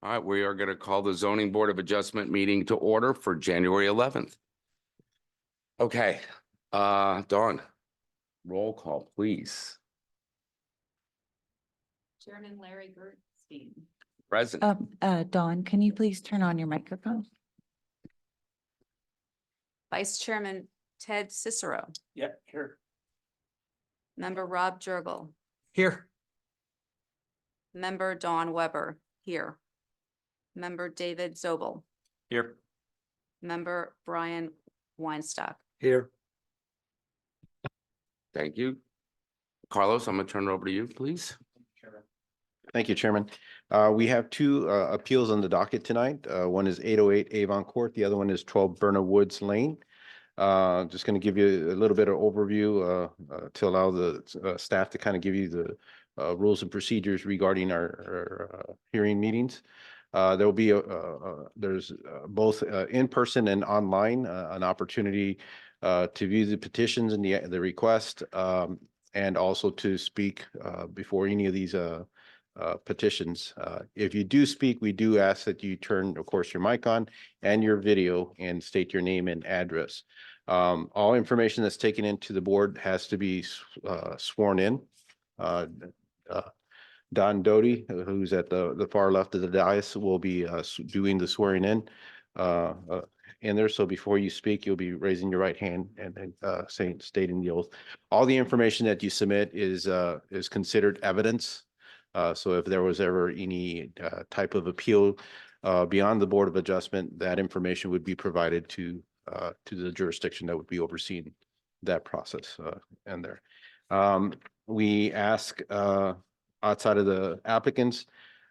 All right, we are going to call the zoning board of adjustment meeting to order for January 11th. Okay, Dawn, roll call, please. Chairman Larry Gerstein. Present. Dawn, can you please turn on your microphone? Vice Chairman Ted Cicero. Yeah, here. Member Rob Jurgel. Here. Member Dawn Weber, here. Member David Zobel. Here. Member Brian Weinstock. Here. Thank you. Carlos, I'm going to turn it over to you, please. Thank you, Chairman. We have two appeals on the docket tonight. One is 808 Avon Court. The other one is 12 Berna Woods Lane. Just going to give you a little bit of overview to allow the staff to kind of give you the rules and procedures regarding our hearing meetings. There will be there's both in person and online an opportunity to view the petitions and the request and also to speak before any of these petitions. If you do speak, we do ask that you turn, of course, your mic on and your video and state your name and address. All information that's taken into the board has to be sworn in. Don Doty, who's at the far left of the dais, will be doing the swearing in there. So before you speak, you'll be raising your right hand and stating the oath. All the information that you submit is considered evidence. So if there was ever any type of appeal beyond the Board of Adjustment, that information would be provided to the jurisdiction that would be overseeing that process and there. We ask outside of the applicants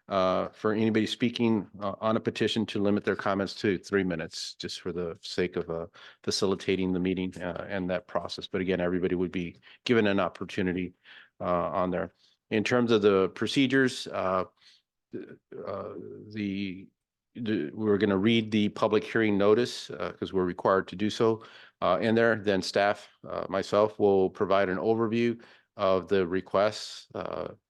for anybody speaking on a petition to limit their comments to 3 minutes, just for the sake of facilitating the meeting and that process. But again, everybody would be given an opportunity on there. In terms of the procedures, we're going to read the public hearing notice because we're required to do so in there. Then staff, myself, will provide an overview of the requests,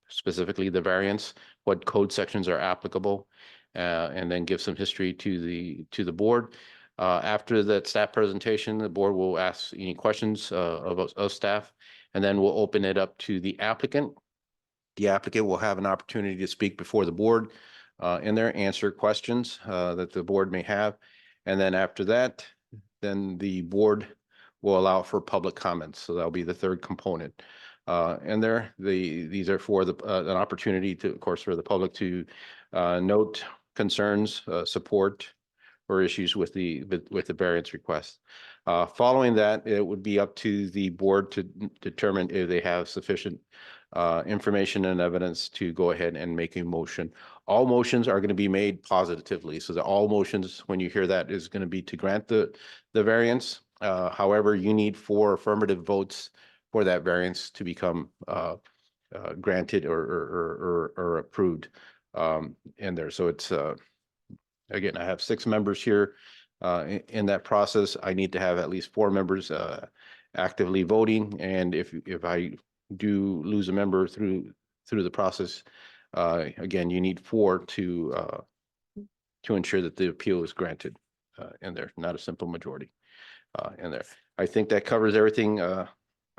specifically the variance, what code sections are applicable, and then give some history to the board. After that staff presentation, the board will ask any questions of staff, and then we'll open it up to the applicant. The applicant will have an opportunity to speak before the board in there, answer questions that the board may have. And then after that, then the board will allow for public comments. So that'll be the third component. And these are for an opportunity to, of course, for the public to note concerns, support, or issues with the variance request. Following that, it would be up to the board to determine if they have sufficient information and evidence to go ahead and make a motion. All motions are going to be made positively. So that all motions, when you hear that, is going to be to grant the variance. However, you need 4 affirmative votes for that variance to become granted or approved in there. So it's again, I have 6 members here in that process. I need to have at least 4 members actively voting, and if I do lose a member through the process, again, you need 4 to ensure that the appeal is granted in there, not a simple majority in there. I think that covers everything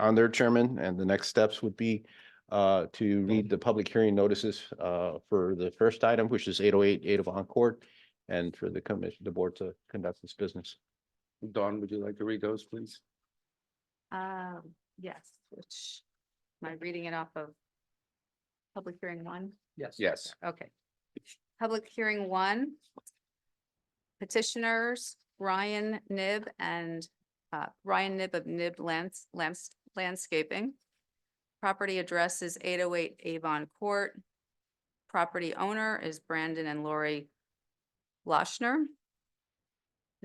on there, Chairman, and the next steps would be to read the public hearing notices for the first item, which is 808 Avon Court, and for the commission, the board, to conduct this business. Dawn, would you like to read those, please? Yes, which, am I reading it off of public hearing 1? Yes. Yes. Okay. Public hearing 1. Petitioners Ryan Nib and Ryan Nib of Nib Landscaping. Property address is 808 Avon Court. Property owner is Brandon and Lori Lochner.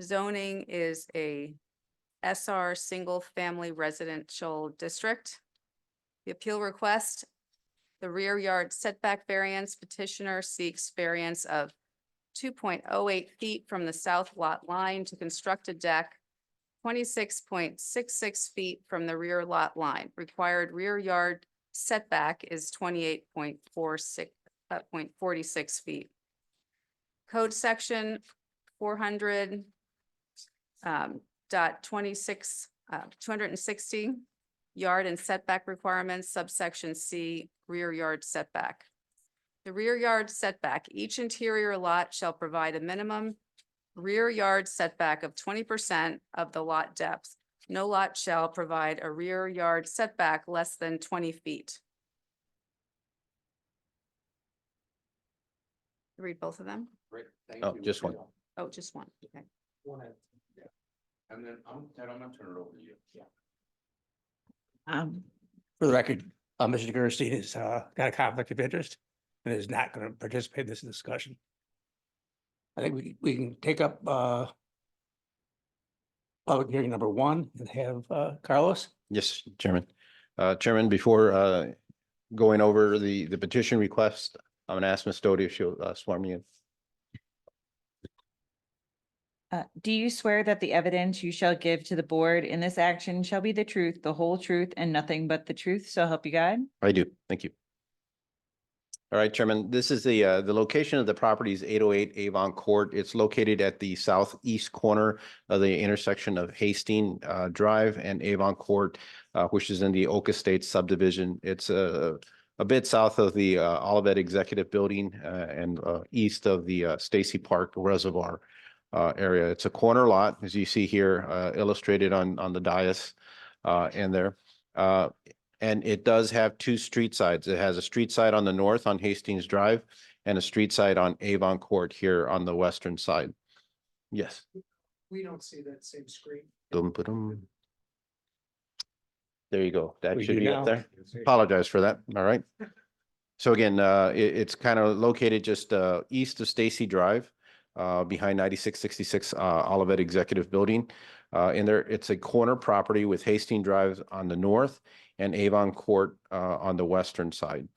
Zoning is a SR single family residential district. The appeal request, the rear yard setback variance, petitioner seeks variance of 2.08 feet from the south lot line to construct a deck 26.66 feet from the rear lot line. Required rear yard setback is 28.46 feet. Code section 400 dot 26, 260 yard and setback requirements, subsection C, rear yard setback. The rear yard setback, each interior lot shall provide a minimum rear yard setback of 20% of the lot depth. No lot shall provide a rear yard setback less than 20 feet. Read both of them? Great, thank Oh, you. just one. Oh, just one. Okay. And then Ted, I'm gonna turn it over to you. For the record, Mr. Gerstein has got a conflict of interest and is not going to participate in this discussion. I think we can take up public hearing number 1 and have Carlos. Yes, Chairman. Chairman, before going over the petition request, I'm gonna ask Ms. Doty if she'll swear me in. Do you swear that the evidence you shall give to the board in this action shall be the truth, the whole truth, and nothing but the truth? So help you God? I do. Thank you. All right, Chairman, this is the location of the property is 808 Avon Court. It's located at the southeast corner of the intersection of Hastings Drive and Avon Court, which is in the Oak Estates subdivision. It's a bit south of the Olivet Executive Building and east of the Stacy Park Reservoir area. It's a corner lot, as you see here, illustrated on the dais in there. And it does have 2 street sides. It has a street side on the north on Hastings Drive and a street side on Avon Court here on the western side. Yes. We don't see that same screen. Dum-ba-dum. There you go. That We should do be up now. there. Apologize for that. All right. So again, it's kind of located just east of Stacy Drive, behind 9666 Olivet Executive Building. In there, it's a corner property with Hastings Drive on the north and Avon Court on the western side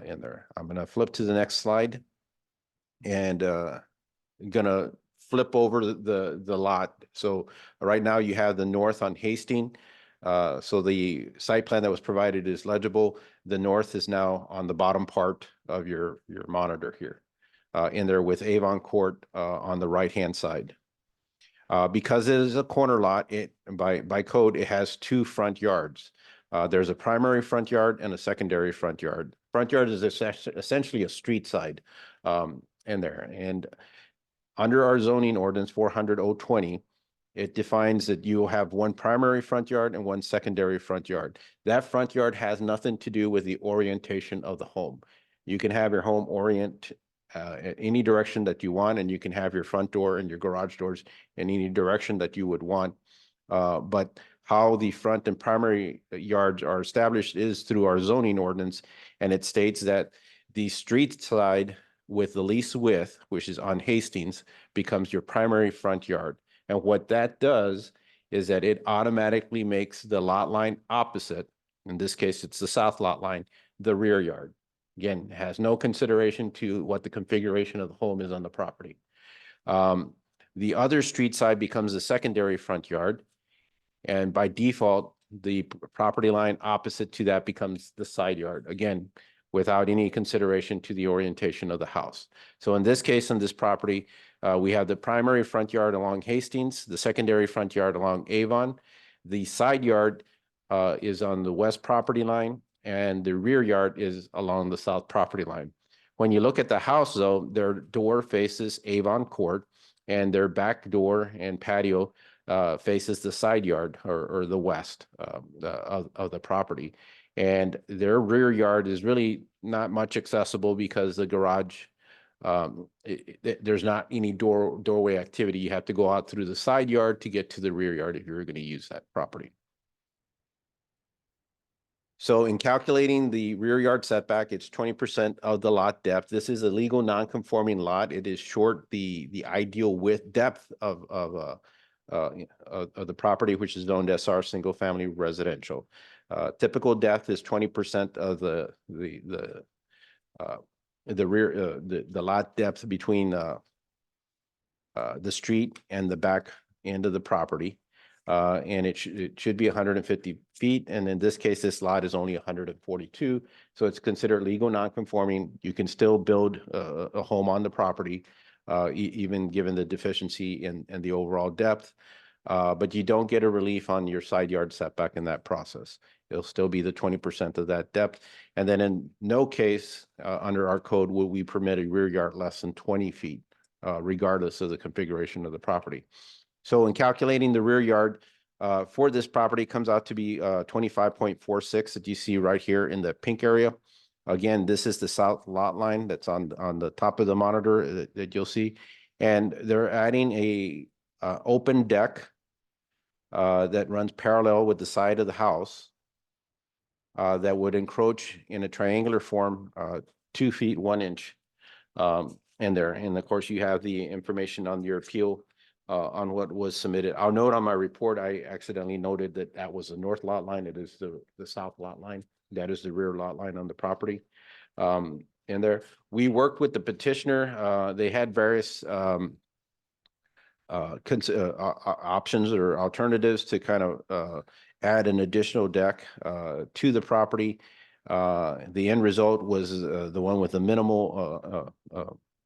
in there. I'm gonna flip to the next slide and gonna flip over the lot. So right now you have the north on Hastings. So the site plan that was provided is legible. The north is now on the bottom part of your monitor here. In there with Avon Court on the right-hand side. Because it is a corner lot, it by code, it has 2 front yards. There's a primary front yard and a secondary front yard. Front yard is essentially a street side in there. And under our zoning ordinance 400-020, it defines that you will have 1 primary front yard and 1 secondary front yard. That front yard has nothing to do with the orientation of the home. You can have your home orient at any direction that you want, and you can have your front door and your garage doors in any direction that you would want. But how the front and primary yards are established is through our zoning ordinance, and it states that the street side with the least width, which is on Hastings, becomes your primary front yard. And what that does is that it automatically makes the lot line opposite, in this case, it's the south lot line, the rear yard. Again, it has no consideration to what the configuration of the home is on the property. The other street side becomes the secondary front yard. And by default, the property line opposite to that becomes the side yard, again, without any consideration to the orientation of the house. So in this case, on this property, we have the primary front yard along Hastings, the secondary front yard along Avon. The side yard is on the west property line, and the rear yard is along the south property line. When you look at the house, though, their door faces Avon Court, and their back door and patio faces the side yard or the west of the property. And their rear yard is really not much accessible because the garage, there's not any doorway activity. You have to go out through the side yard to get to the rear yard if you're going to use that property. So in calculating the rear yard setback, it's 20% of the lot depth. This is a legal non-conforming lot. It is short the ideal width depth of the property, which is zoned SR single family residential. Typical depth is 20% of the rear the lot depth between the street and the back end of the property. And it should be 150 feet. And in this case, this lot is only 142. So it's considered legal non-conforming. You can still build a home on the property even given the deficiency in the overall depth. But you don't get a relief on your side yard setback in that process. It'll still be the 20% of that depth. And then in no case, under our code, will we permit a rear yard less than 20 feet, regardless of the configuration of the property. So in calculating the rear yard, for this property comes out to be 25.46 that you see right here in the pink area. Again, this is the south lot line that's on the top of the monitor that you'll see. And they're adding a open deck that runs parallel with the side of the house that would encroach in a triangular form 2 feet 1 inch in there. And of course, you have the information on your appeal on what was submitted. I'll note on my report, I accidentally noted that that was the north lot line. It is the south lot line. That is the rear lot line on the property. In there, we worked with the petitioner. They had various options or alternatives to kind of add an additional deck to the property. The end result was the one with the minimal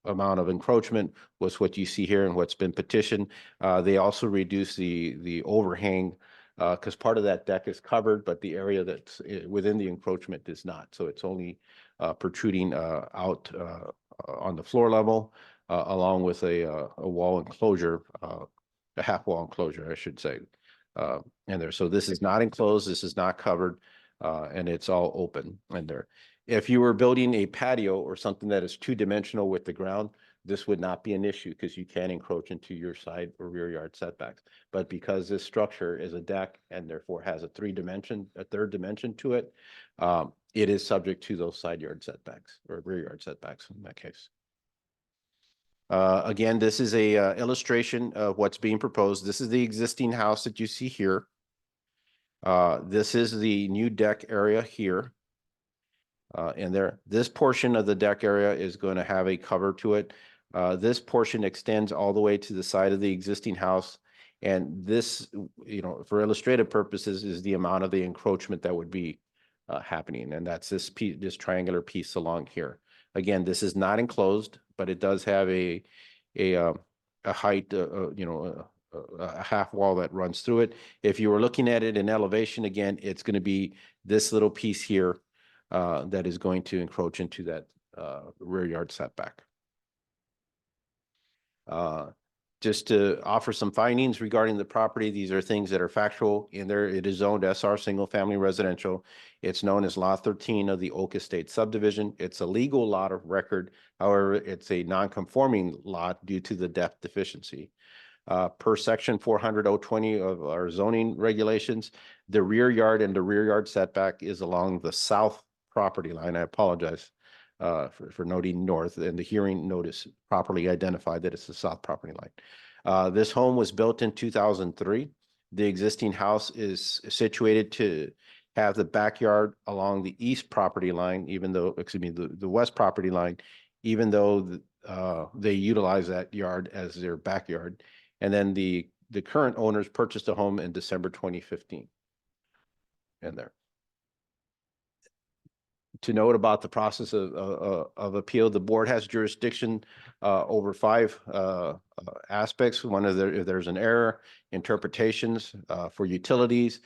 amount of encroachment was what you see here and what's been petitioned. They also reduced the overhang because part of that deck is covered, but the area that's within the encroachment is not. So it's only protruding out on the floor level, along with a wall enclosure, a half wall enclosure, I should say, in there. So this is not enclosed, this is not covered, and it's all open in there. If you were building a patio or something that is two-dimensional with the ground, this would not be an issue because you can encroach into your side or rear yard setbacks. But because this structure is a deck and therefore has a third dimension to it, it is subject to those side yard setbacks or rear yard setbacks in that case. Again, this is a illustration of what's being proposed. This is the existing house that you see here. This is the new deck area here. And there, this portion of the deck area is going to have a cover to it. This portion extends all the way to the side of the existing house. And this, you know, for illustrative purposes, is the amount of the encroachment that would be happening. And that's this piece, this triangular piece along here. Again, this is not enclosed, but it does have a height, a half wall that runs through it. If you were looking at it in elevation, again, it's going to be this little piece here that is going to encroach into that rear yard setback. Just to offer some findings regarding the property, these are things that are factual in there. It is zoned SR single family residential. It's known as Lot 13 of the Oak Estate subdivision. It's a legal lot of record. However, it's a non-conforming lot due to the depth deficiency. Per section 400-020 of our zoning regulations, the rear yard and the rear yard setback is along the south property line. I apologize for noting north, and the hearing notice properly identified that it's the south property line. This home was built in 2003. The existing house is situated to have the backyard along the east property line, even though, excuse me, the west property line, even though they utilize that yard as their backyard. And then the current owners purchased a home in December 2015. In there. To note about the process of appeal, the board has jurisdiction over 5 aspects. One of if there's an error, interpretations for utilities,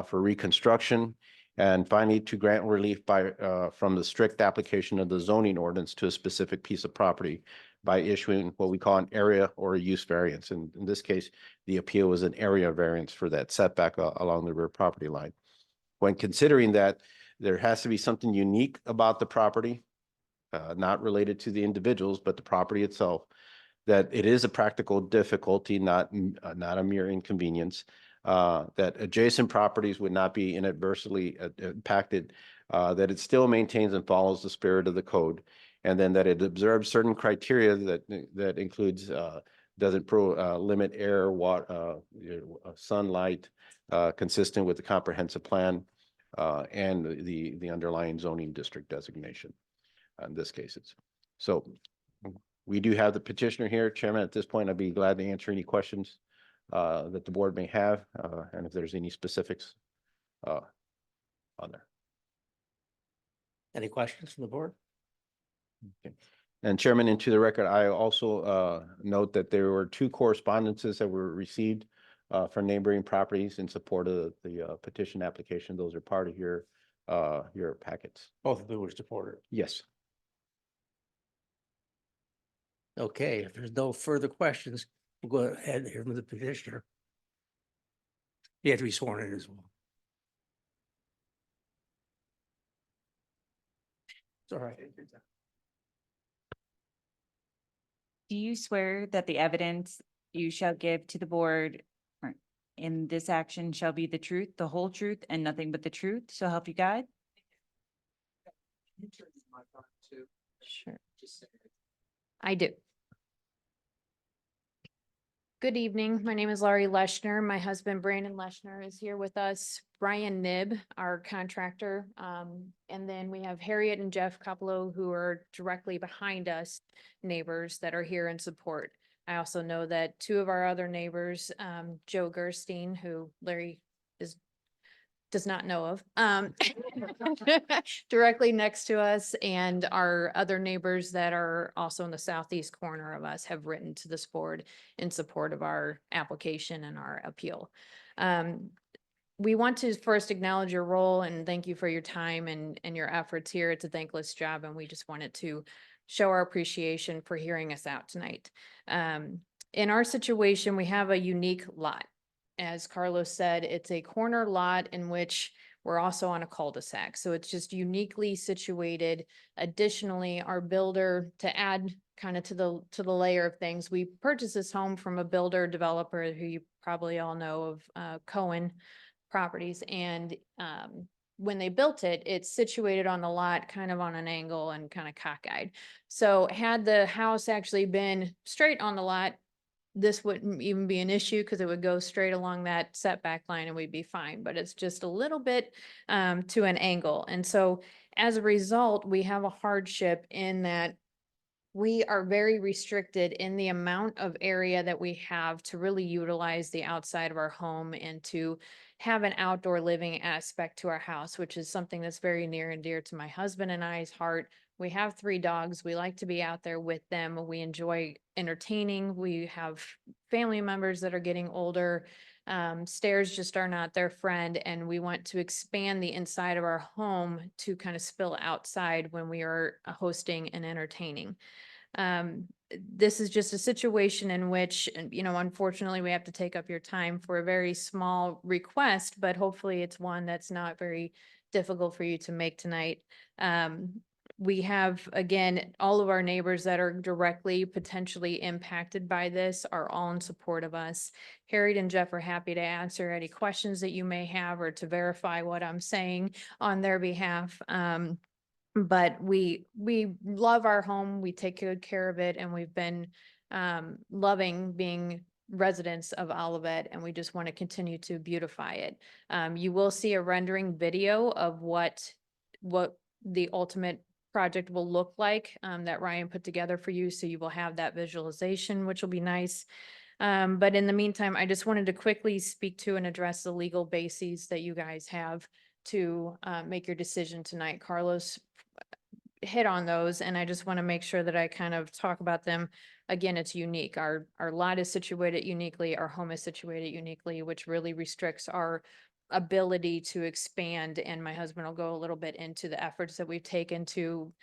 for reconstruction, and finally to grant relief by from the strict application of the zoning ordinance to a specific piece of property by issuing what we call an area or a use variance. And in this case, the appeal was an area variance for that setback along the rear property line. When considering that, there has to be something unique about the property, not related to the individuals, but the property itself, that it is a practical difficulty, not a mere inconvenience, that adjacent properties would not be inadvertently impacted, that it still maintains and follows the spirit of the code, and then that it observes certain criteria that includes doesn't limit air, water, sunlight, consistent with the comprehensive plan, and the underlying zoning district designation in this case. So we do have the petitioner here. Chairman, at this point, I'd be glad to answer any questions that the board may have, and if there's any specifics on there. Any questions from the board? Okay. And Chairman, into the record, I also note that there were 2 correspondences that were received from neighboring properties in support of the petition application. Those are part of your packets. Both of them were supported. Yes. Okay, if there's no further questions, we'll go ahead and hear from the petitioner. You have to be sworn in as well. It's all right. Do you swear that the evidence you shall give to the board or in this action shall be the truth, the whole truth, and nothing but the truth? So help you God? Can you turn your mic on too? Sure. Just say it. I do. Good evening. My name is Laurie Leschner. My husband Brandon Leschner is here with us. Brian Nibb, our contractor. And then we have Harriet and Jeff Capello, who are directly behind us, neighbors that are here in support. I also know that 2 of our other neighbors, Joe Gerstein, who Larry does not know of, directly next to us, and our other neighbors that are also in the southeast corner of us have written to this board in support of our application and our appeal. We want to first acknowledge your role and thank you for your time and your efforts here. It's a thankless job, and we just wanted to show our appreciation for hearing us out tonight. In our situation, we have a unique lot. As Carlos said, it's a corner lot in which we're also on a cul-de-sac. So it's just uniquely situated. Additionally, our builder, to add kind of to the layer of things, we purchased this home from a builder developer who you probably all know of, Cohen Properties. And when they built it, it's situated on the lot kind of on an angle and kind of cockeyed. So had the house actually been straight on the lot, this wouldn't even be an issue because it would go straight along that setback line and we'd be fine, but it's just a little bit to an angle. And so as a result, we have a hardship in that we are very restricted in the amount of area that we have to really utilize the outside of our home and to have an outdoor living aspect to our house, which is something that's very near and dear to my husband and I's heart. We have 3 dogs. We like to be out there with them. We enjoy entertaining. We have family members that are getting older. Stairs just are not their friend, and we want to expand the inside of our home to kind of spill outside when we are hosting and entertaining. This is just a situation in which, unfortunately, we have to take up your time for a very small request, but hopefully it's one that's not very difficult for you to make tonight. We have, again, all of our neighbors that are directly potentially impacted by this are all in support of us. Harriet and Jeff are happy to answer any questions that you may have or to verify what I'm saying on their behalf. But we love our home, we take good care of it, and we've been loving being residents of Olivet, and we just want to continue to beautify it. You will see a rendering video of what the ultimate project will look like that Ryan put together for you, so you will have that visualization, which will be nice. But in the meantime, I just wanted to quickly speak to and address the legal bases that you guys have to make your decision tonight. Carlos hit on those, and I just want to make sure that I kind of talk about them. Again, it's unique. Our lot is situated uniquely, our home is situated uniquely, which really restricts our ability to expand. And my husband will go a little bit into the efforts that we've taken to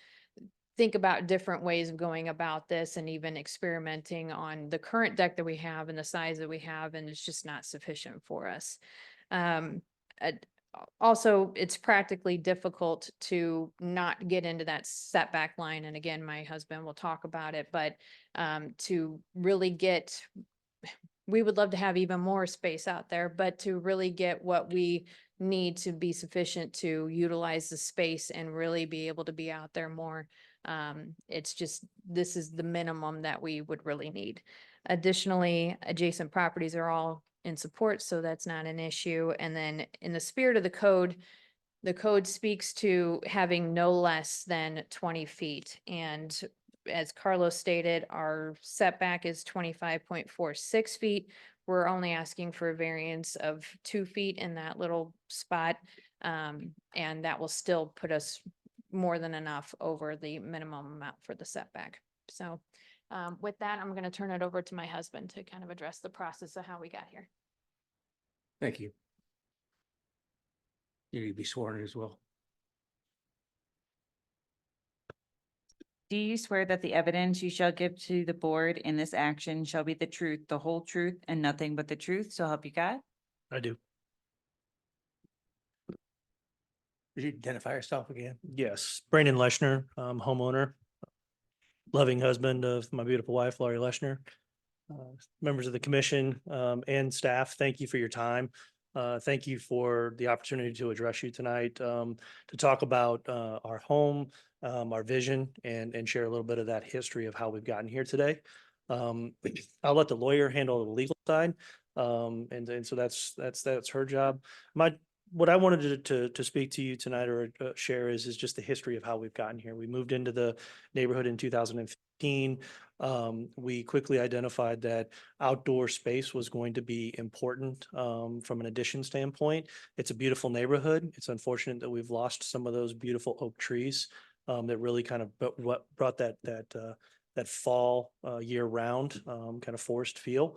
think about different ways of going about this and even experimenting on the current deck that we have and the size that we have, and it's just not sufficient for us. Also, it's practically difficult to not get into that setback line. And again, my husband will talk about it, but to really get, we would love to have even more space out there, but to really get what we need to be sufficient to utilize the space and really be able to be out there more. It's just, this is the minimum that we would really need. Additionally, adjacent properties are all in support, so that's not an issue. And then in the spirit of the code speaks to having no less than 20 feet. And as Carlos stated, our setback is 25.46 feet. We're only asking for a variance of 2 feet in that little spot. And that will still put us more than enough over the minimum amount for the setback. So with that, I'm going to turn it over to my husband to kind of address the process of how we got here. Thank you. You need to be sworn in as well. Do you swear that the evidence you shall give to the board in this action shall be the truth, the whole truth, and nothing but the truth? So help you God? I do. Could you identify yourself again? Yes, Brandon Leshner, homeowner, loving husband of my beautiful wife, Laurie Leshner. Members of the commission, and staff, thank you for your time. Thank you for the opportunity to address you tonight, to talk about, our home, our vision, and share a little bit of that history of how we've gotten here today. I'll let the lawyer handle the legal side. And so that's her job. What I wanted to speak to you tonight or share is just the history of how we've gotten here. We moved into the neighborhood in 2015. We quickly identified that outdoor space was going to be important from an addition standpoint. It's a beautiful neighborhood. It's unfortunate that we've lost some of those beautiful oak trees that really kind of brought that fall year round kind of forest feel.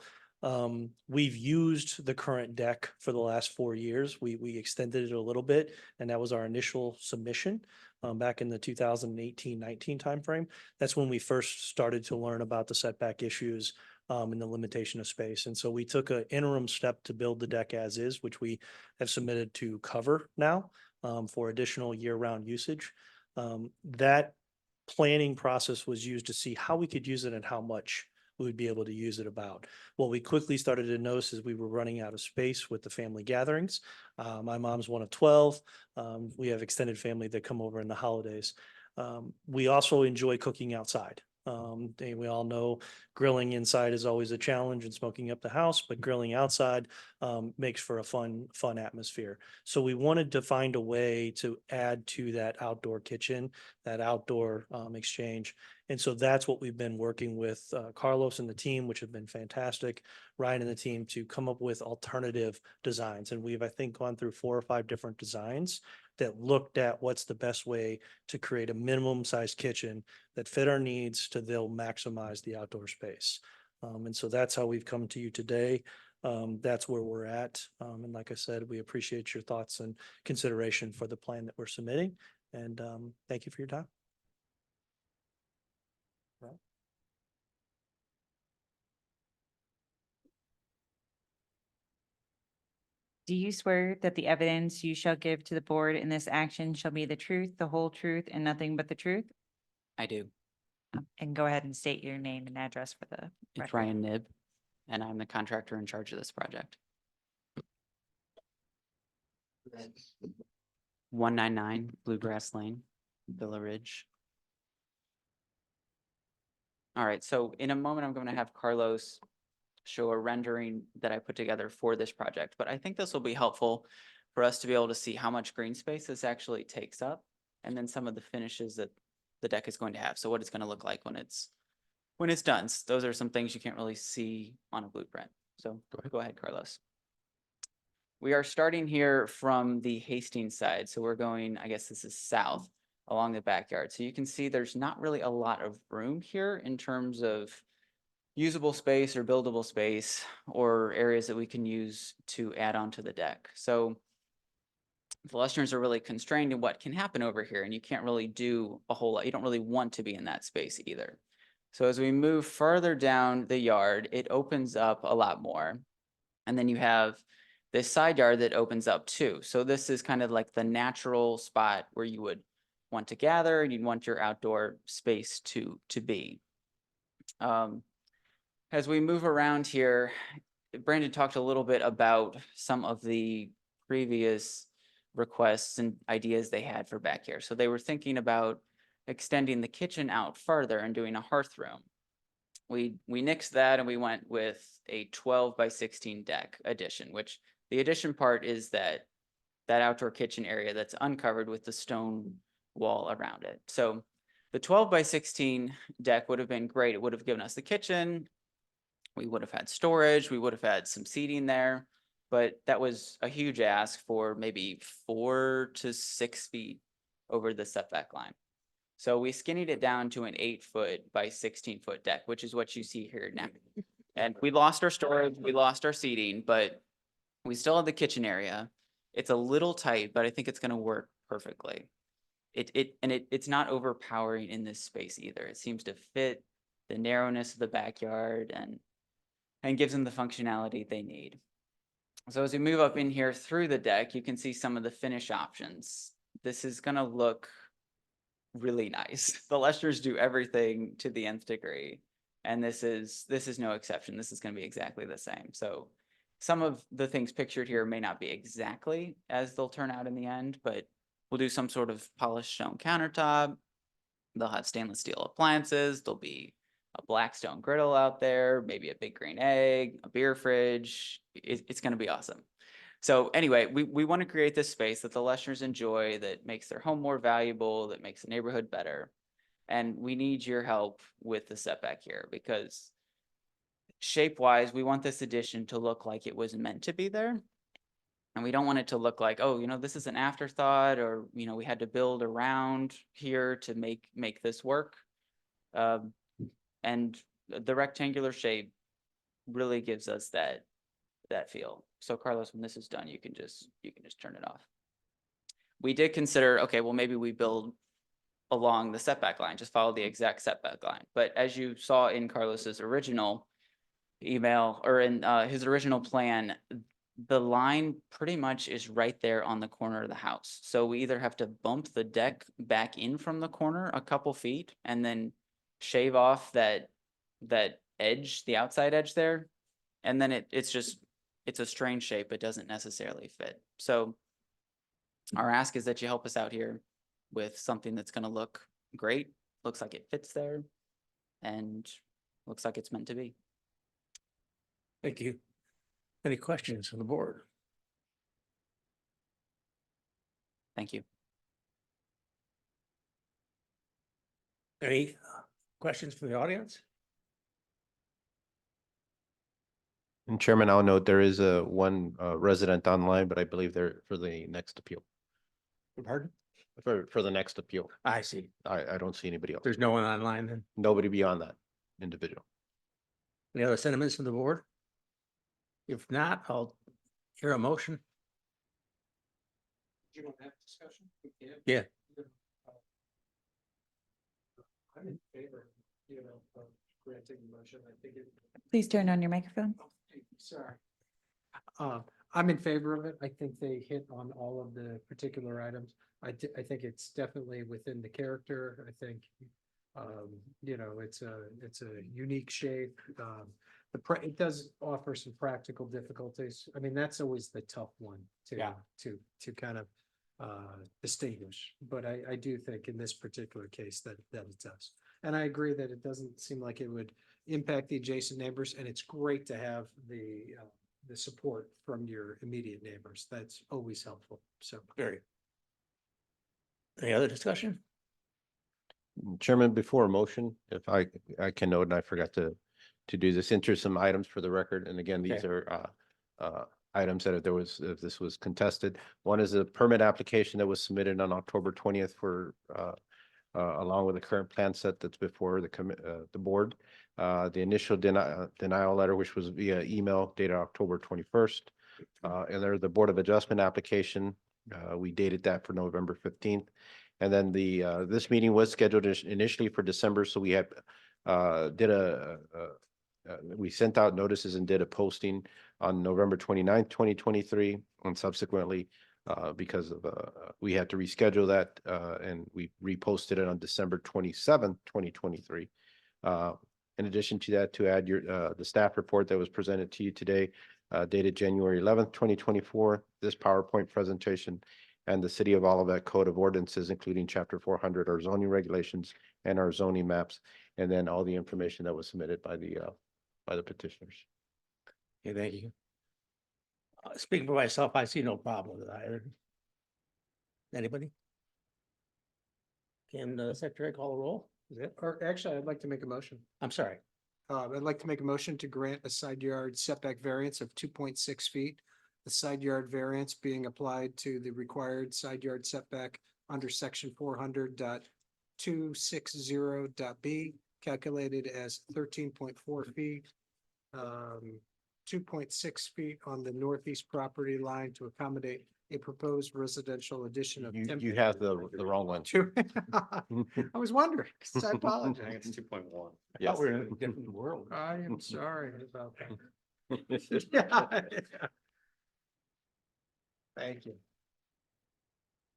We've used the current deck for the last 4 years. We extended it a little bit, and that was our initial submission back in the 2018-19 timeframe. That's when we first started to learn about the setback issues and the limitation of space. And so we took an interim step to build the deck as is, which we have submitted to cover now for additional year-round usage. That planning process was used to see how we could use it and how much we would be able to use it about. What we quickly started to notice is we were running out of space with the family gatherings. My mom's one of 12. We have extended family that come over in the holidays. We also enjoy cooking outside. And we all know grilling inside is always a challenge and smoking up the house, but grilling outside makes for a fun atmosphere. So we wanted to find a way to add to that outdoor kitchen, that outdoor exchange. And so that's what we've been working with Carlos and the team, which have been fantastic, Ryan and the team, to come up with alternative designs. And we've, I think, gone through 4 or 5 different designs that looked at what's the best way to create a minimum sized kitchen that fit our needs to they'll maximize the outdoor space. And so that's how we've come to you today. That's where we're at. And like I said, we appreciate your thoughts and consideration for the plan that we're submitting. And thank you for your time. Do you swear that the evidence you shall give to the board in this action shall be the truth, the whole truth, and nothing but the truth? I do. And go ahead and state your name and address for the It's record. Ryan Nib, and I'm the contractor in charge of this project. 199 Bluegrass Lane, Villa Ridge. All right, so in a moment, I'm going to have Carlos show a rendering that I put together for this project, but I think this will be helpful for us to be able to see how much green space this actually takes up, and then some of the finishes that the deck is going to have. So what it's going to look like when it's done. Those are some things you can't really see on a blueprint. So go ahead, Carlos. We are starting here from the Hastings side. So we're going, I guess this is south along the backyard. So you can see there's not really a lot of room here in terms of usable space or buildable space or areas that we can use to add on to the deck. So the Leshners are really constrained in what can happen over here, and you can't really do a whole lot. You don't really want to be in that space either. So as we move further down the yard, it opens up a lot more. And then you have this side yard that opens up too. So this is kind of like the natural spot where you would want to gather and you'd want your outdoor space to be. As we move around here, Brandon talked a little bit about some of the previous requests and ideas they had for back here. So they were thinking about extending the kitchen out further and doing a hearth room. We nixed that and we went with a 12 by 16 deck addition, which the addition part is that outdoor kitchen area that's uncovered with the stone wall around it. So the 12 by 16 deck would have been great. It would have given us the kitchen. We would have had storage. We would have had some seating there, but that was a huge ask for maybe 4 to 6 feet over the setback line. So we skinnied it down to an 8 foot by 16 foot deck, which is what you see here now. And we lost our storage, we lost our seating, but we still have the kitchen area. It's a little tight, but I think it's gonna work perfectly. It's not overpowering in this space either. It seems to fit the narrowness of the backyard and gives them the functionality they need. So as we move up in here through the deck, you can see some of the finish options. This is gonna look really nice. The Leschners do everything to the nth degree. And this is no exception. This is gonna be exactly the same. So some of the things pictured here may not be exactly as they'll turn out in the end, but we'll do some sort of polished stone countertop. They'll have stainless steel appliances. There'll be a black stone griddle out there, maybe a big green egg, a beer fridge. It's going to be awesome. So anyway, we want to create this space that the Leschners enjoy, that makes their home more valuable, that makes the neighborhood better. And we need your help with the setback here, because shape-wise, we want this addition to look like it was meant to be there. And we don't want it to look like, oh, this is an afterthought, or, we had to build around here to make this work. And the rectangular shape really gives us that feel. So Carlos, when this is done, you can just turn it off. We did consider, okay, well, maybe we build along the setback line, just follow the exact setback line. But as you saw in Carlos's original email, or in his original plan, the line pretty much is right there on the corner of the house. So we either have to bump the deck back in from the corner a couple feet and then shave off that edge, the outside edge there. And then it's a strange shape. It doesn't necessarily fit. So our ask is that you help us out here with something that's going to look great, looks like it fits there, and looks like it's meant to be. Thank you. Any questions from the board? Thank you. Any questions from the audience? And Chairman, I'll note there is one resident online, but I believe they're for the next appeal, Pardon? for the next appeal. I see. I don't see anybody else. There's no one online then? Nobody beyond that individual. Any other sentiments from the board? If not, I'll hear a motion. You don't have discussion? We can. Yeah. I'm in favor, of granting the motion. I think it. Please turn on your microphone. Sorry. I'm in favor of it. I think they hit on all of the particular items. I think it's definitely within the character. I think, it's a unique shape. It does offer some practical difficulties. I mean, that's always the tough one Yeah. to kind of distinguish. But I do think in this particular case that it does. And I agree that it doesn't seem like it would impact the adjacent neighbors, and it's great to have the support from your immediate neighbors. That's always helpful. So. Very. Any other discussion? Chairman, before a motion, if I can note, and I forgot to do this, enter some items for the record. And again, these are items that if this was contested. One is a permit application that was submitted on October 20th for along with the current plan set that's before the board. The initial denial letter, which was via email dated October 21st. And there's the Board of Adjustment application. We dated that for November 15th. And then this meeting was scheduled initially for December. So we had we sent out notices and did a posting on November 29th, 2023, and subsequently because of we had to reschedule that and we reposted it on December 27th, 2023. In addition to that, to add the staff report that was presented to you today, dated January 11th, 2024, this PowerPoint presentation, and the City of Olivet Code of Ordinances, including Chapter 400, our zoning regulations and our zoning maps, and then all the information that was submitted by the petitioners. Okay, thank you. Speaking for myself, I see no problem with it either. Anybody? Can the secretary call a roll? Is it? Or actually, I'd like to make a motion. I'm sorry. I'd like to make a motion to grant a side yard setback variance of 2.6 feet. The side yard variance being applied to the required side yard setback under section 400.0 260.b, calculated as 13.4 feet. 2.6 feet on the northeast property line to accommodate a proposed residential addition of. You have the wrong one. Two. I was wondering, 'cause I apologize. 2.1. I thought we were in a different world. I am sorry about that. Yeah. Thank you.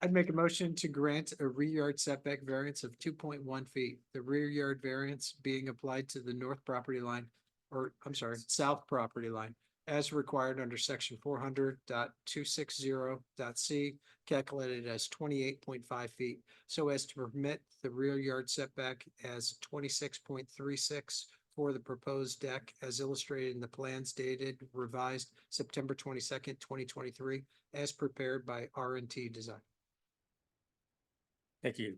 I'd make a motion to grant a rear yard setback variance of 2.1 feet. The rear yard variance being applied to the north property line, or I'm sorry, south property line, as required under section 400.260.c, calculated as 28.5 feet, so as to permit the rear yard setback as 26.36 for the proposed deck as illustrated in the plans dated revised September 22nd, 2023, as prepared by R&T Design. Thank you.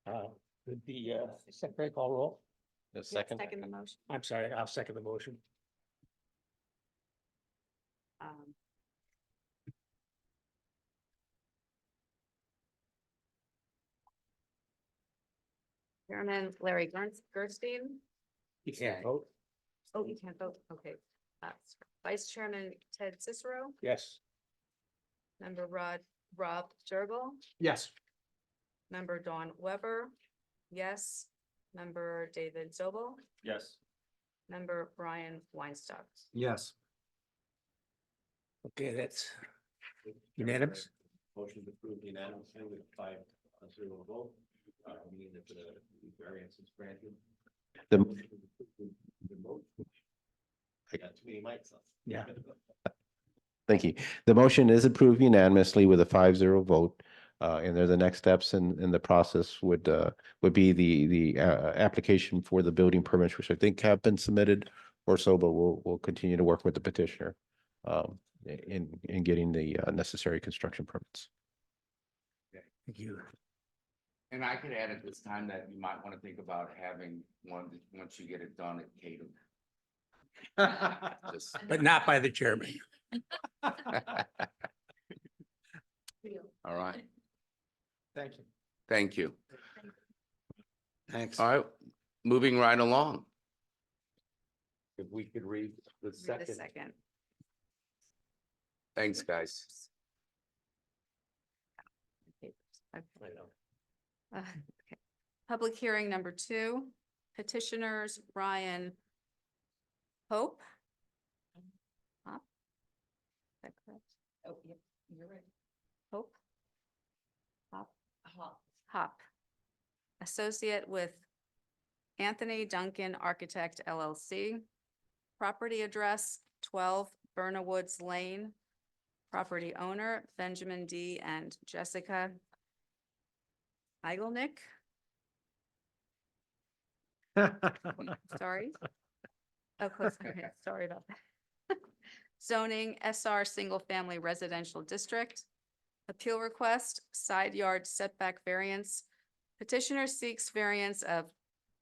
Would the secretary call roll? The second. Second the motion. I'm sorry, I'll second the motion. Um, Chairman Larry Gerstein. You can't vote? Oh, you can't vote. Okay. Vice Chairman Ted Cicero, Yes. Member Rob Jurgel, Yes. Member Dawn Weber, yes. Member David Zobel, Yes. Member Brian Weinstock. Yes. Okay, that's unanimous. Motion to approve unanimously with 5-0 vote, meaning that the variance is granted. Yeah. Thank you. The motion is approved unanimously with a 5-0 vote. And there, the next steps in the process would be the application for the building permits, which I think have been submitted or so, but we'll continue to work with the petitioner in getting the necessary construction permits. Thank you. And I could add at this time that you might want to think about having one, once you get it done at Tatum. Just- But not by the chairman. All right, Thank you. thank you. Thanks. All right, moving right along. If we could read the Read the second. second. Thanks, guys. Okay. Okay. Public hearing number 2, petitioners Ryan Hope. Hop? Is that correct? Oh, yep, you're right. Hope? Hop? Hop. Associate with Anthony Duncan Architect LLC. Property address 12 Berna Woods Lane. Property owner Benjamin D. and Jessica Eigelnick. Sorry. Oh, close. Okay, sorry about that. Zoning SR Single Family Residential District. Appeal request, side yard setback variance. Petitioner seeks variance of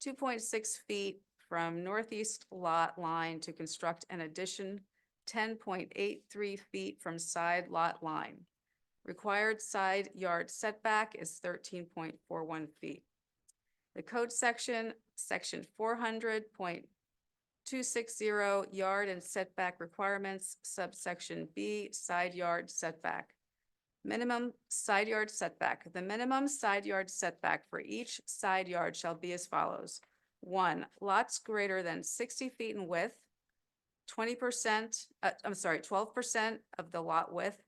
2.6 feet from northeast lot line to construct an addition 10.83 feet from side lot line. Required side yard setback is 13.41 feet. The code section 400.260 yard and setback requirements, subsection B, side yard setback. Minimum side yard setback. The minimum side yard setback for each side yard shall be as follows. 1, lots greater than 60 feet in width, 12% of the lot width.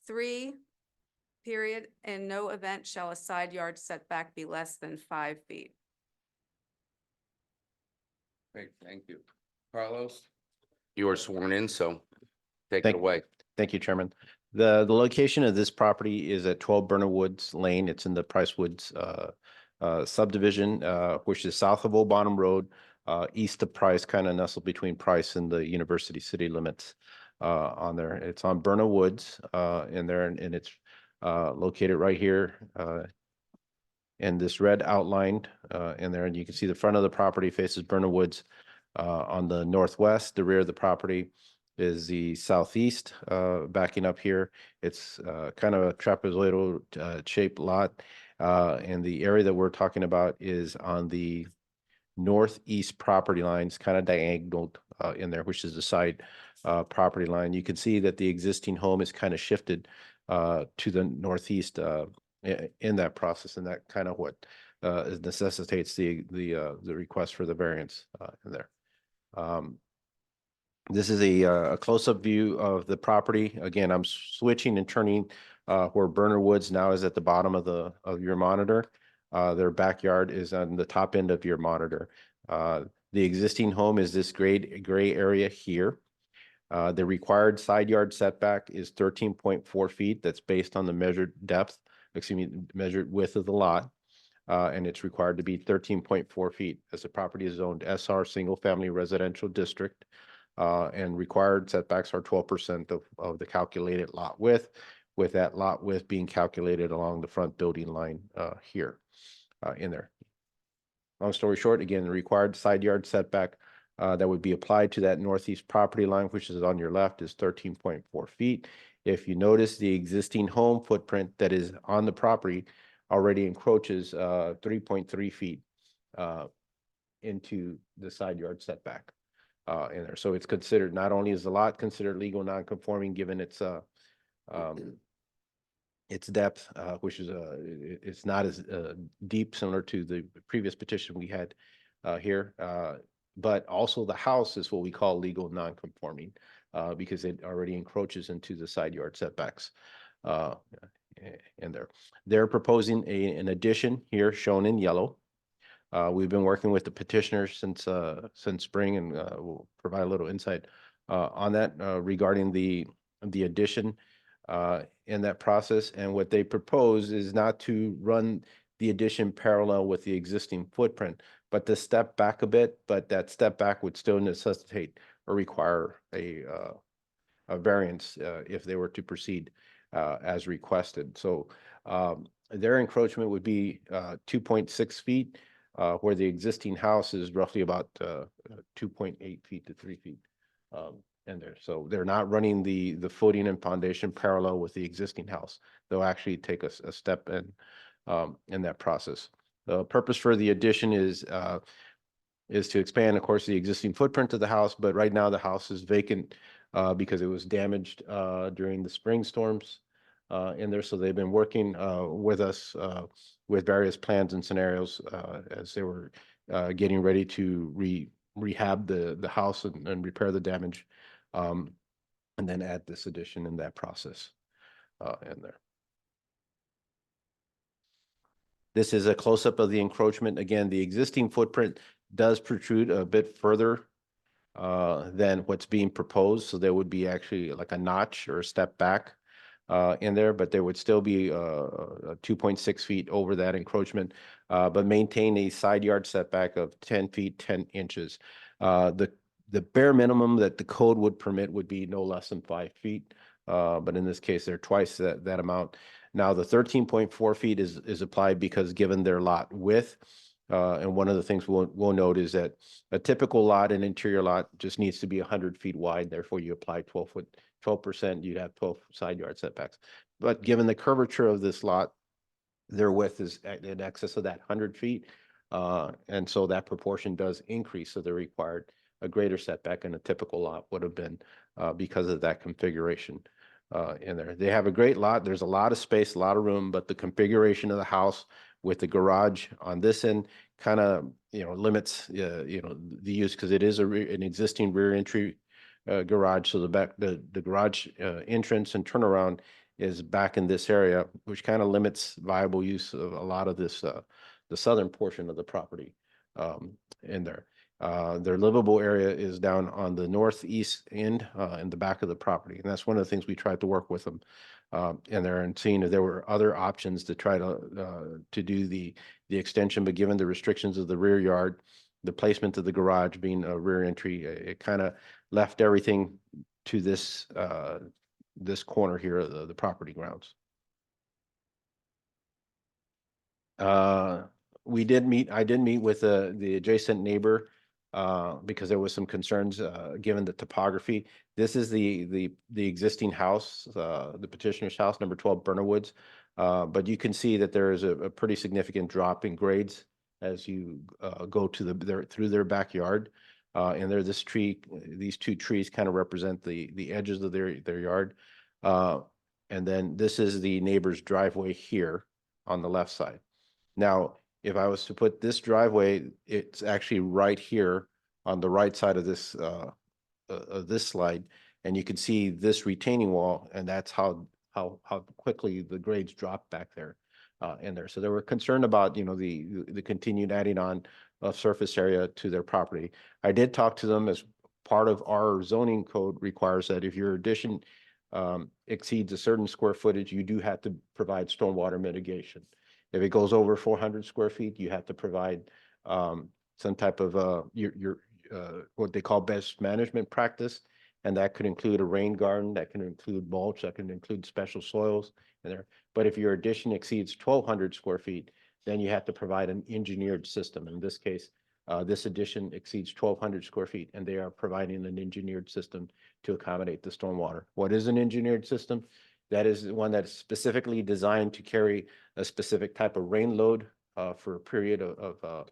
3, period, in no event shall a side yard setback be less than 5 feet. Great, thank you. Carlos? You are sworn in, so take it Thank- away. Thank you, Chairman. The location of this property is at 12 Berna Woods Lane. It's in the Price Woods subdivision, which is south of Old Bottom Road, east of Price, kind of nestled between Price and the University city limits on there. It's on Berna Woods in there, and it's located right here in this red outline in there. And you can see the front of the property faces Berna Woods on the northwest. The rear of the property is the southeast, backing up here. It's kind of a trapezoidal shaped lot. And the area that we're talking about is on the northeast property lines, kind of diagonal in there, which is the side property line. You can see that the existing home is kind of shifted to the northeast in that process, and that kind of what necessitates the request for the variance in there. This is a close-up view of the property. Again, I'm switching and turning where Burner Woods now is at the bottom of your monitor. Their backyard is on the top end of your monitor. The existing home is this gray area here. The required side yard setback is 13.4 feet. That's based on the measured depth, measured width of the lot. And it's required to be 13.4 feet as the property is zoned SR Single Family Residential District. And required setbacks are 12% of the calculated lot width, with that lot width being calculated along the front building line here in there. Long story short, again, the required side yard setback that would be applied to that northeast property line, which is on your left, is 13.4 feet. If you notice, the existing home footprint that is on the property already encroaches 3.3 feet into the side yard setback in there. So it's considered, not only is the lot considered legal non-conforming given its depth, which is it's not as deep, similar to the previous petition we had here, but also the house is what we call legal non-conforming because it already encroaches into the side yard setbacks in there. They're proposing an addition here shown in yellow. We've been working with the petitioners since spring, and we'll provide a little insight on that regarding the addition in that process. And what they propose is not to run the addition parallel with the existing footprint, but to step back a bit. But that step back would still necessitate or require a variance if they were to proceed as requested. So their encroachment would be 2.6 feet. Where the existing house is roughly about 2.8 feet to 3 feet in there. So they're not running the footing and foundation parallel with the existing house. They'll actually take a step in that process. The purpose for the addition is to expand, of course, the existing footprint of the house, but right now the house is vacant because it was damaged during the spring storms in there. So they've been working with us with various plans and scenarios as they were getting ready to rehab the house and repair the damage, and then add this addition in that process in there. This is a close-up of the encroachment. Again, the existing footprint does protrude a bit further than what's being proposed. So there would be actually like a notch or a step back in there, but there would still be 2.6 feet over that encroachment, but maintain a side yard setback of 10 feet, 10 inches. The bare minimum that the code would permit would be no less than 5 feet. But in this case, they're twice that amount. Now, the 13.4 feet is applied because given their lot width, and one of the things we'll note is that a typical lot, an interior lot, just needs to be 100 feet wide. Therefore, you apply 12%, you'd have 12 side yard setbacks. But given the curvature of this lot, their width is in excess of that 100 feet. And so that proportion does increase. So they're required a greater setback than a typical lot would have been because of that configuration in there. They have a great lot. There's a lot of space, a lot of room, but the configuration of the house with the garage on this end kind of, limits, the use because it is an existing rear entry garage. So the garage entrance and turnaround is back in this area, which kind of limits viable use of a lot of this, the southern portion of the property in there. Their livable area is down on the northeast end in the back of the property. And that's one of the things we tried to work with them in there and seeing if there were other options to try to do the extension, but given the restrictions of the rear yard, the placement of the garage being a rear entry, it kind of left everything to this this corner here of the property grounds. I did meet with the adjacent neighbor because there was some concerns given the topography. This is the existing house, the petitioner's house, number 12 Burner Woods. But you can see that there is a pretty significant drop in grades as you go to through their backyard. And there, these two trees kind of represent the edges of their yard. And then this is the neighbor's driveway here on the left side. Now, if I was to put this driveway, it's actually right here on the right side of this slide. And you can see this retaining wall, and that's how quickly the grades drop back there in there. So they were concerned about, the continued adding on of surface area to their property. I did talk to them as part of our zoning code requires that if your addition exceeds a certain square footage, you do have to provide stormwater mitigation. If it goes over 400 square feet, you have to provide some type of what they call best management practice. And that could include a rain garden, that can include mulch, that can include special soils in there. But if your addition exceeds 1,200 square feet, then you have to provide an engineered system. In this case, this addition exceeds 1,200 square feet, and they are providing an engineered system to accommodate the stormwater. What is an engineered system? That is one that is specifically designed to carry a specific type of rain load for a period of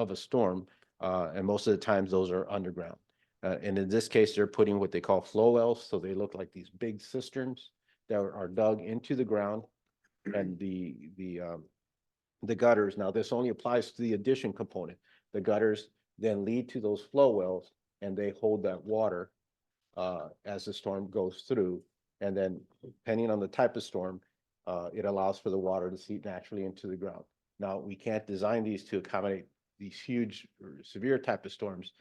a storm. And most of the times those are underground. And in this case, they're putting what they call flow wells. So they look like these big cisterns that are dug into the ground. And the gutters, now this only applies to the addition component. The gutters then lead to those flow wells, and they hold that water as the storm goes through. And then depending on the type of storm, it allows for the water to seep naturally into the ground. Now, we can't design these to accommodate these huge or severe type of storms.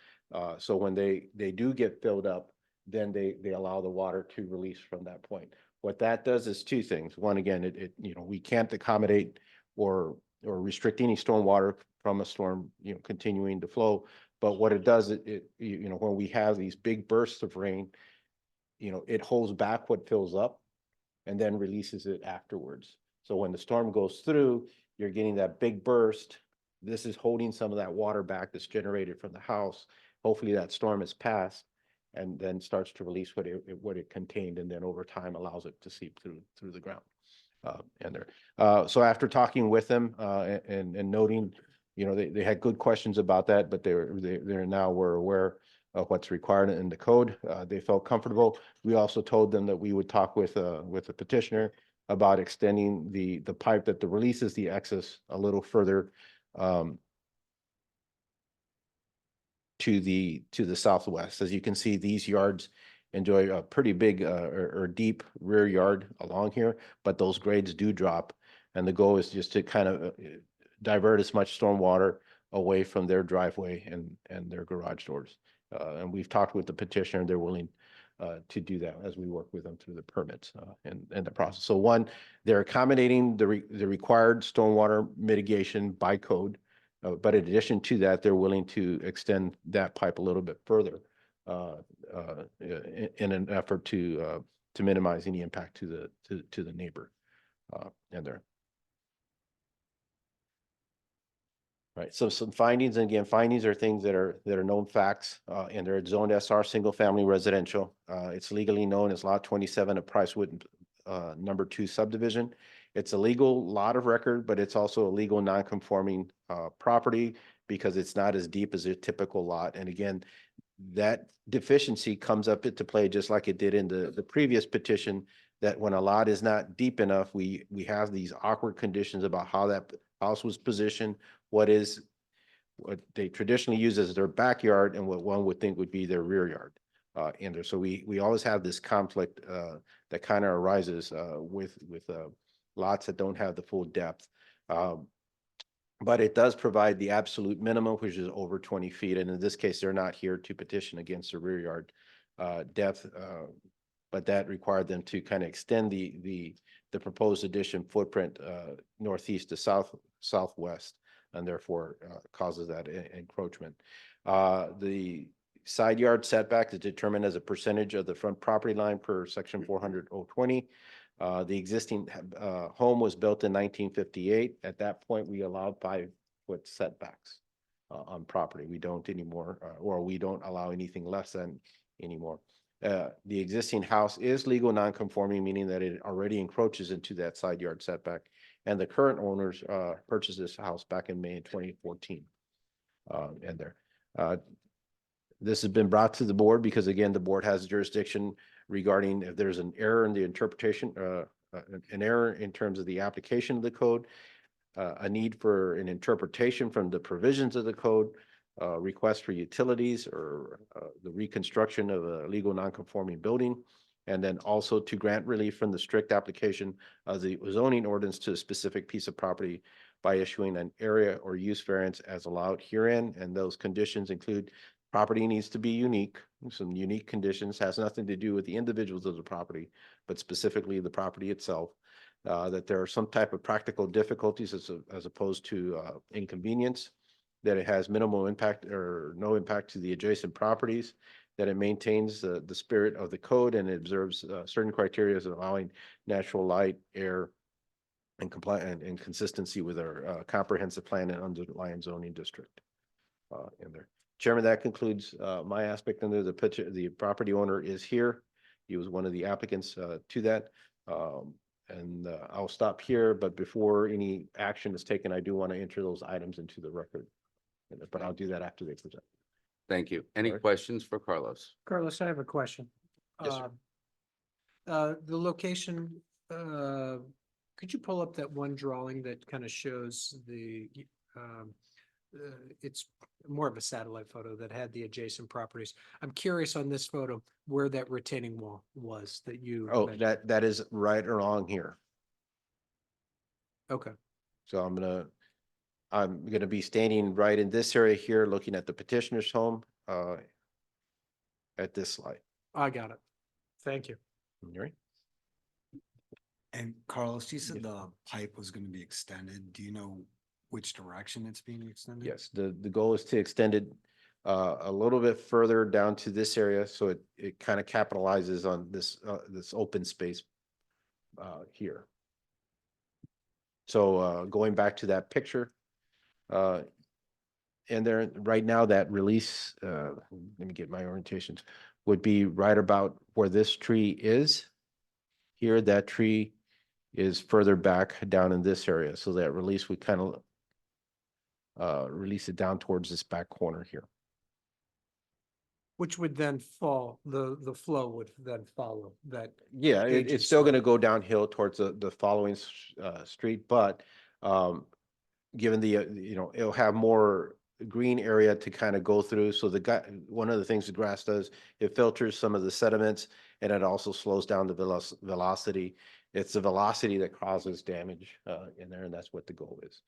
So when they do get filled up, then they allow the water to release from that point. What that does is two things. One, again, we can't accommodate or restrict any storm water from a storm, continuing to flow. But what it does, when we have these big bursts of rain, it holds back what fills up and then releases it afterwards. So when the storm goes through, you're getting that big burst. This is holding some of that water back that's generated from the house. Hopefully that storm has passed and then starts to release what it contained, and then over time allows it to seep through the ground. So after talking with them and noting, they had good questions about that, but they're now were aware of what's required in the code. They felt comfortable. We also told them that we would talk with the petitioner about extending the pipe that releases the excess a little further to the southwest. As you can see, these yards enjoy a pretty big or deep rear yard along here, but those grades do drop. And the goal is just to kind of divert as much storm water away from their driveway and their garage doors. And we've talked with the petitioner, and they're willing to do that as we work with them through the permits and the process. So one, they're accommodating the required stormwater mitigation by code. But in addition to that, they're willing to extend that pipe a little bit further in an effort to minimize any impact to the neighbor and there. Right. So some findings, and again, findings are things that are known facts, and they're zoned SR single family residential. It's legally known as Lot 27 of Pricewood number 2 subdivision. It's a legal lot of record, but it's also a legal non-conforming property because it's not as deep as a typical lot. And again, that deficiency comes up into play just like it did in the previous petition, that when a lot is not deep enough, we have these awkward conditions about how that house was positioned, what they traditionally use as their backyard, and what one would think would be their rear yard in there. So we always have this conflict that kind of arises with lots that don't have the full depth. But it does provide the absolute minimum, which is over 20 feet. And in this case, they're not here to petition against the rear yard depth, but that required them to kind of extend the proposed addition footprint northeast to southwest, and therefore causes that encroachment. The side yard setback is determined as a percentage of the front property line per section 400-020. The existing home was built in 1958. At that point, we allowed 5-foot setbacks on property. We don't anymore, or we don't allow anything less than anymore. The existing house is legal non-conforming, meaning that it already encroaches into that side yard setback. And the current owners purchased this house back in May of 2014. And there. This has been brought to the board because again, the board has jurisdiction regarding if there's an error in the interpretation, an error in terms of the application of the code, a need for an interpretation from the provisions of the code, request for utilities or the reconstruction of a legal non-conforming building, and then also to grant relief from the strict application of the zoning ordinance to a specific piece of property by issuing an area or use variance as allowed herein. And those conditions include property needs to be unique, some unique conditions, has nothing to do with the individuals of the property, but specifically the property itself. That there are some type of practical difficulties as opposed to inconvenience, that it has minimal impact or no impact to the adjacent properties, that it maintains the spirit of the code and it observes certain criteria as allowing natural light, air, and compliant and consistency with our comprehensive plan and underlying zoning district. In there. Chairman, that concludes my aspect under the picture. The property owner is here. He was one of the applicants to that. And I'll stop here, but before any action is taken, I do want to enter those items into the record. But I'll do that after they present. Thank you. Any Alright. questions for Carlos? Carlos, I have a question. Yes, sir. The location, could you pull up that one drawing that kind of shows it's more of a satellite photo that had the adjacent properties. I'm curious on this photo where that retaining wall was that you. Oh, mentioned. that is right along here. Okay, So I'm gonna be standing right in this area here, looking at the petitioner's home, at this slide. I got it. Thank you. You ready? And Carlos, you said Yes. the pipe was gonna be extended. Do you know which direction it's being extended? Yes, the goal is to extend it a little bit further down to this area, so it kind of capitalizes on this open space here. So going back to that picture, and there right now that release, let me get my orientations, would be right about where this tree is. Here, that tree is further back down in this area, so that release would kind of release it down towards this back corner here. Which would then fall, the flow would then follow that. Yeah, Gauge it's is still slow. gonna go downhill towards the following street, but given the, it'll have more green area to kind of go through. So one of the things the grass does, it filters some of the sediments and it also slows down the velocity. It's the velocity that causes damage in there, and that's what the goal is.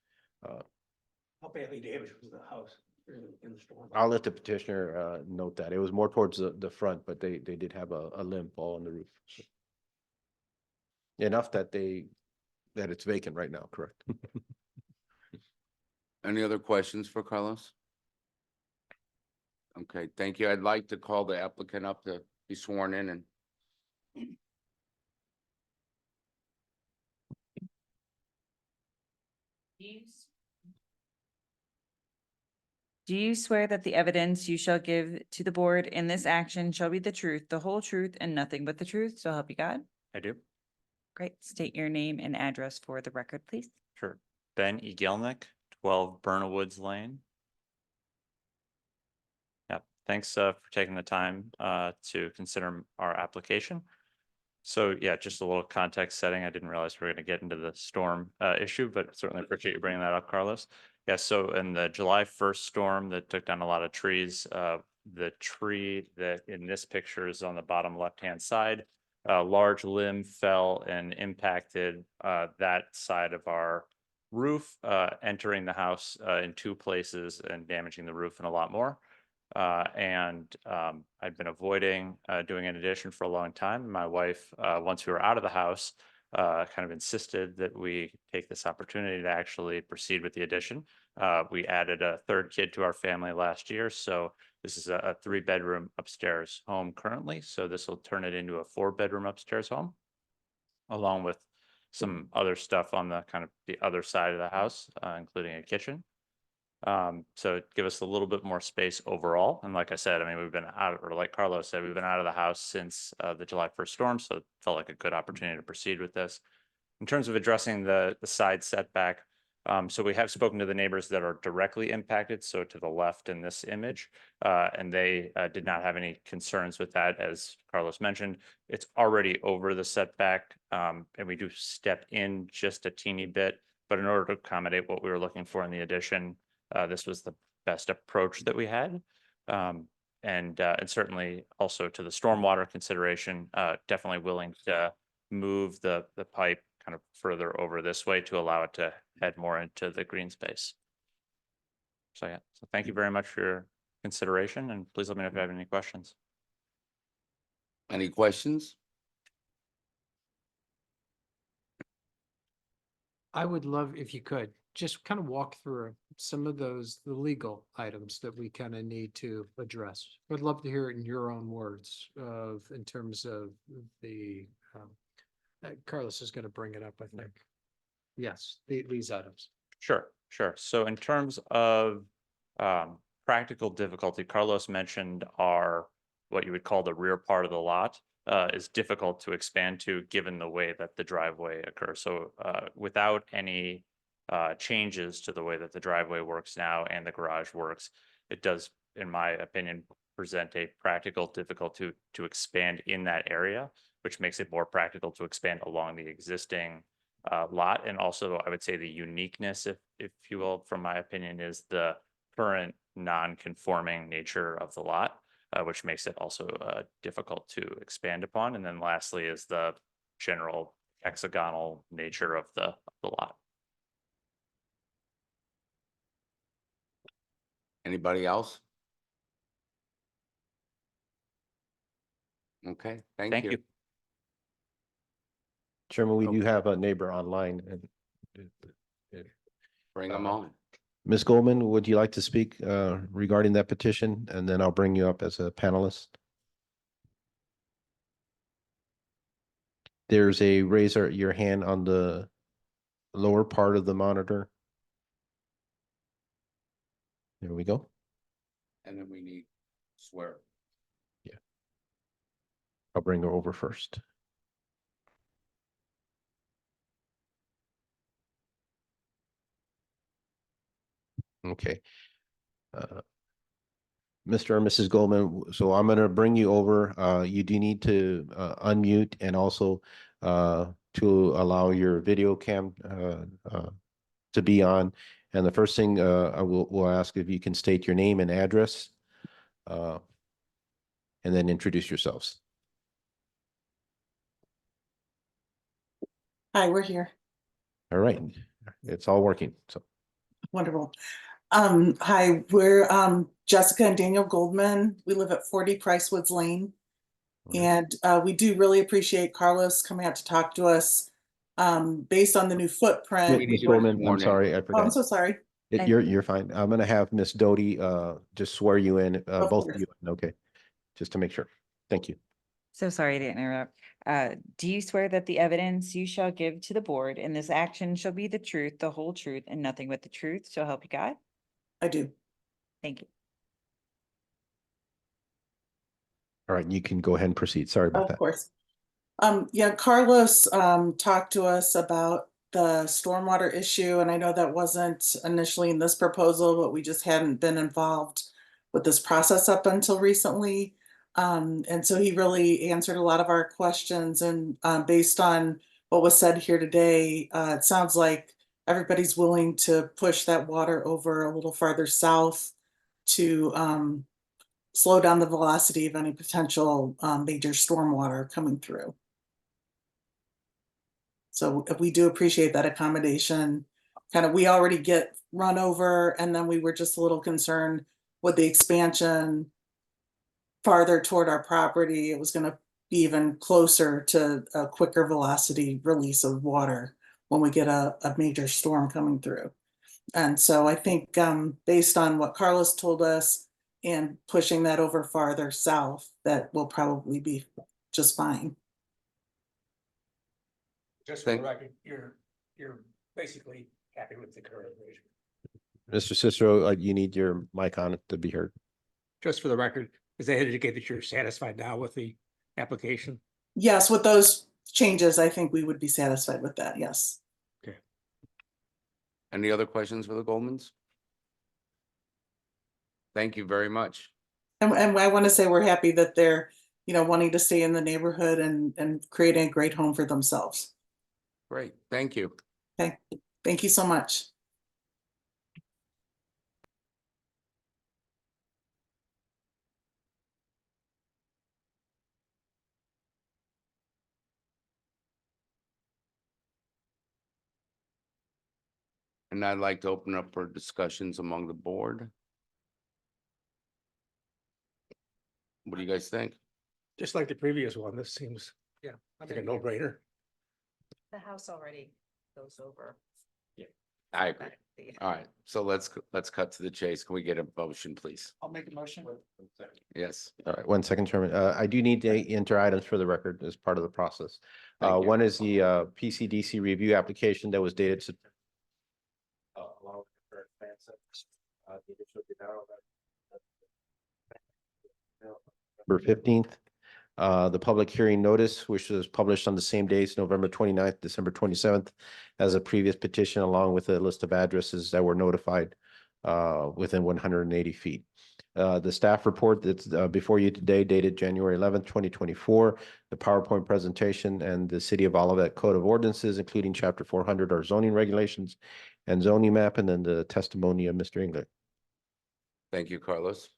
How badly damaged was the house in the storm? I'll let the petitioner note that. It was more towards the front, but they did have a limb fall on the roof. So. Enough that it's vacant right now, correct? Any other questions for Carlos? Okay, thank you. I'd like to call the applicant up to be sworn in and. Do you swear that the evidence you shall give to the board in this action shall be the truth, the whole truth, and nothing but the truth? So help you God? I do. Great. State your name and address for the record, please. Sure. Ben E. Gilnick, 12 Burnowoods Lane. Yep. Thanks for taking the time to consider our application. So yeah, just a little context setting. I didn't realize we were going to get into the storm issue, but certainly appreciate you bringing that up, Carlos. Yeah, so in the July 1st storm that took down a lot of trees, the tree that in this picture is on the bottom left-hand side, a large limb fell and impacted that side of our roof, entering the house in 2 places and damaging the roof and a lot more. I'd been avoiding doing an addition for a long time. My wife, once we were out of the house, kind of insisted that we take this opportunity to actually proceed with the addition. We added a 3rd kid to our family last year, so this is a 3-bedroom upstairs home currently. So this will turn it into a 4-bedroom upstairs home, along with some other stuff on the kind of the other side of the house, including a kitchen. So give us a little bit more space overall. And like I said, I mean, we've been out, or like Carlos said, we've been out of the house since the July 1st storm, so it felt like a good opportunity to proceed with this. In terms of addressing the side setback, so we have spoken to the neighbors that are directly impacted, so to the left in this image, and they did not have any concerns with that. As Carlos mentioned, it's already over the setback, and we do step in just a teeny bit, but in order to accommodate what we were looking for in the addition, this was the best approach that we had. And certainly also to the stormwater consideration, definitely willing to move the pipe kind of further over this way to allow it to head more into the green space. So yeah, so thank you very much for your consideration, and please let me know if you have any questions. Any questions? I would love if you could just kind of walk through some of the legal items that we kind of need to address. I'd love to hear it in your own words in terms of Carlos is going to bring it up, I think. Yes, these items. Sure. So in terms of practical difficulty, Carlos mentioned what you would call the rear part of the lot is difficult to expand to given the way that the driveway occurs. So without any changes to the way that the driveway works now and the garage works, it does, in my opinion, present a practical difficulty to expand in that area, which makes it more practical to expand along the existing lot. And also, I would say the uniqueness, if you will, from my opinion, is the current non-conforming nature of the lot, which makes it also difficult to expand upon. And then lastly is the general hexagonal nature of the lot. Anybody else? Okay, thank you. Chairman, we Okay. do have a neighbor online and Bring them on. Ms. Goldman, would you like to speak regarding that petition? And then I'll bring you up as a panelist. There's a raise your hand on the lower part of the monitor. There we go. And then we need swear. I'll bring her over first. Okay. Mr. or Mrs. Goldman, so I'm going to bring you over. You do need to unmute and also to allow your video cam to be on. And the first thing I will ask if you can state your name and address and then introduce yourselves. Hi, we're here. All right. It's all working. So Wonderful. Hi, we're Jessica and Daniel Goldman. We live at 40 Pricewoods Lane. And we do really appreciate Carlos coming out to talk to us based on the new footprint. Ms. Goldman, I'm sorry, I Oh, forgot. I'm so sorry. You're fine. I'm going to have Miss Doty just swear you in, both of you. Okay, just to make sure. Thank you. So sorry to interrupt. Do you swear that the evidence you shall give to the board in this action shall be the truth, the whole truth, and nothing but the truth? So help you God? I do. Thank you. All right, you can go ahead and proceed. Sorry about that. Of course. Yeah, Carlos talked to us about the stormwater issue, and I know that wasn't initially in this proposal, but we just hadn't been involved with this process up until recently. And so he really answered a lot of our questions, and based on what was said here today, it sounds like everybody's willing to push that water over a little farther south to slow down the velocity of any potential major stormwater coming through. So we do appreciate that accommodation. Kind of, we already get run over, and then we were just a little concerned with the expansion farther toward our property. It was going to be even closer to a quicker velocity release of water when we get a major storm coming through. And so I think based on what Carlos told us and pushing that over farther south, that will probably be just fine. Just for the record, you're basically happy with the current version. Mr. Cicero, you need your mic on to be heard. Just for the record, does that indicate that you're satisfied now with the application? Yes, with those changes, I think we would be satisfied with that, yes. Any other questions for the Goldmans? Thank you very much. And I want to say we're happy that they're, wanting to stay in the neighborhood and creating a great home for themselves. Great, thank you. Okay, thank you so much. And I'd like to open up for discussions among the board. What do you guys think? Just like the previous one, this seems Yeah. like a no-brainer. The house already goes over. I agree. All right, so let's cut to the chase. Can we get a motion, please? I'll make a motion. Yes. All right, 1 second, Chairman. I do need to enter items for the record as part of the process. Thank you. One is the PCDC review application that was dated November 15th. The public hearing notice, which was published on the same days, November 29th, December 27th, as a previous petition, along with a list of addresses that were notified within 180 feet. The staff report that's before you today dated January 11th, 2024, the PowerPoint presentation and the City of Olivet Code of Ordinances, including Chapter 400, our zoning regulations and zoning map, and then the testimony of Mr. Engler. Thank you, Carlos.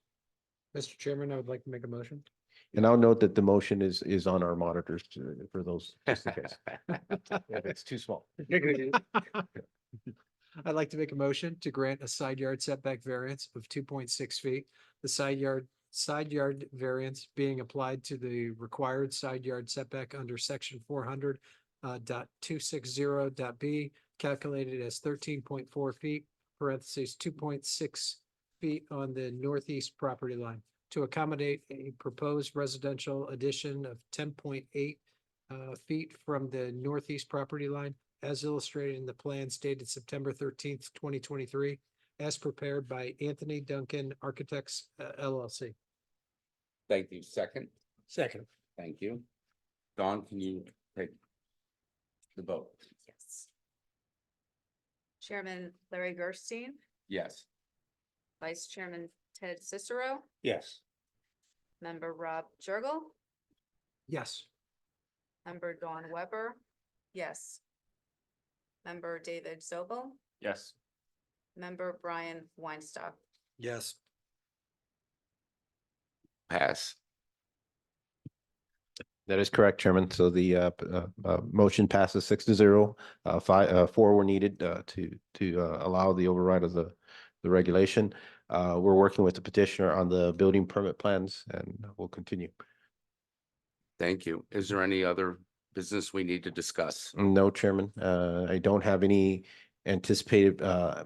Mr. Chairman, I would like to make a motion. And I'll note that the motion is on our monitors for those, just in case. If it's too small. I'd like to make a motion to grant a side yard setback variance of 2.6 feet. The side yard variance being applied to the required side yard setback under section 400 .260.b, calculated as 13.4 feet, parentheses 2.6 feet on the northeast property line, to accommodate a proposed residential addition of 10.8 feet from the northeast property line, as illustrated in the plans dated September 13th, 2023, as prepared by Anthony Duncan Architects LLC. Thank you. Second, Second. thank you. Dawn, can you take the vote? Yes. Chairman Larry Gerstein, Yes. Vice Chairman Ted Cicero, Yes. Member Rob Jurgel, Yes. Member Dawn Weber, yes. Member David Zobel, Yes. Member Brian Weinstock. Yes. Pass. That is correct, Chairman. So the motion passes 6-0. 4 were needed to allow the override of the regulation. We're working with the petitioner on the building permit plans, and we'll continue. Thank you. Is there any other business we need to discuss? No, Chairman. I don't have any anticipated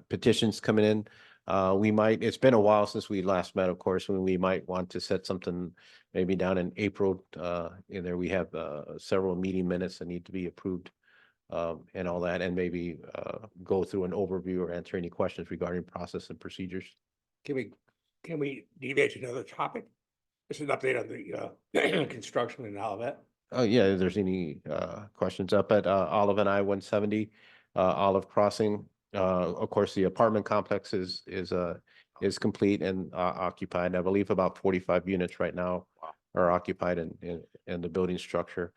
petitions coming in. It's been a while since we last met, of course, when we might want to set something maybe down in April. In there, we have several meeting minutes that need to be approved and all that, and maybe go through an overview or answer any questions regarding process and procedures. Can we deviate to another topic? This is an update on the construction and all that. Oh, yeah, if there's any questions up at Olive and I-170, Olive Crossing. Of course, the apartment complex is complete and occupied. I believe about 45 units right now are occupied in the building structure.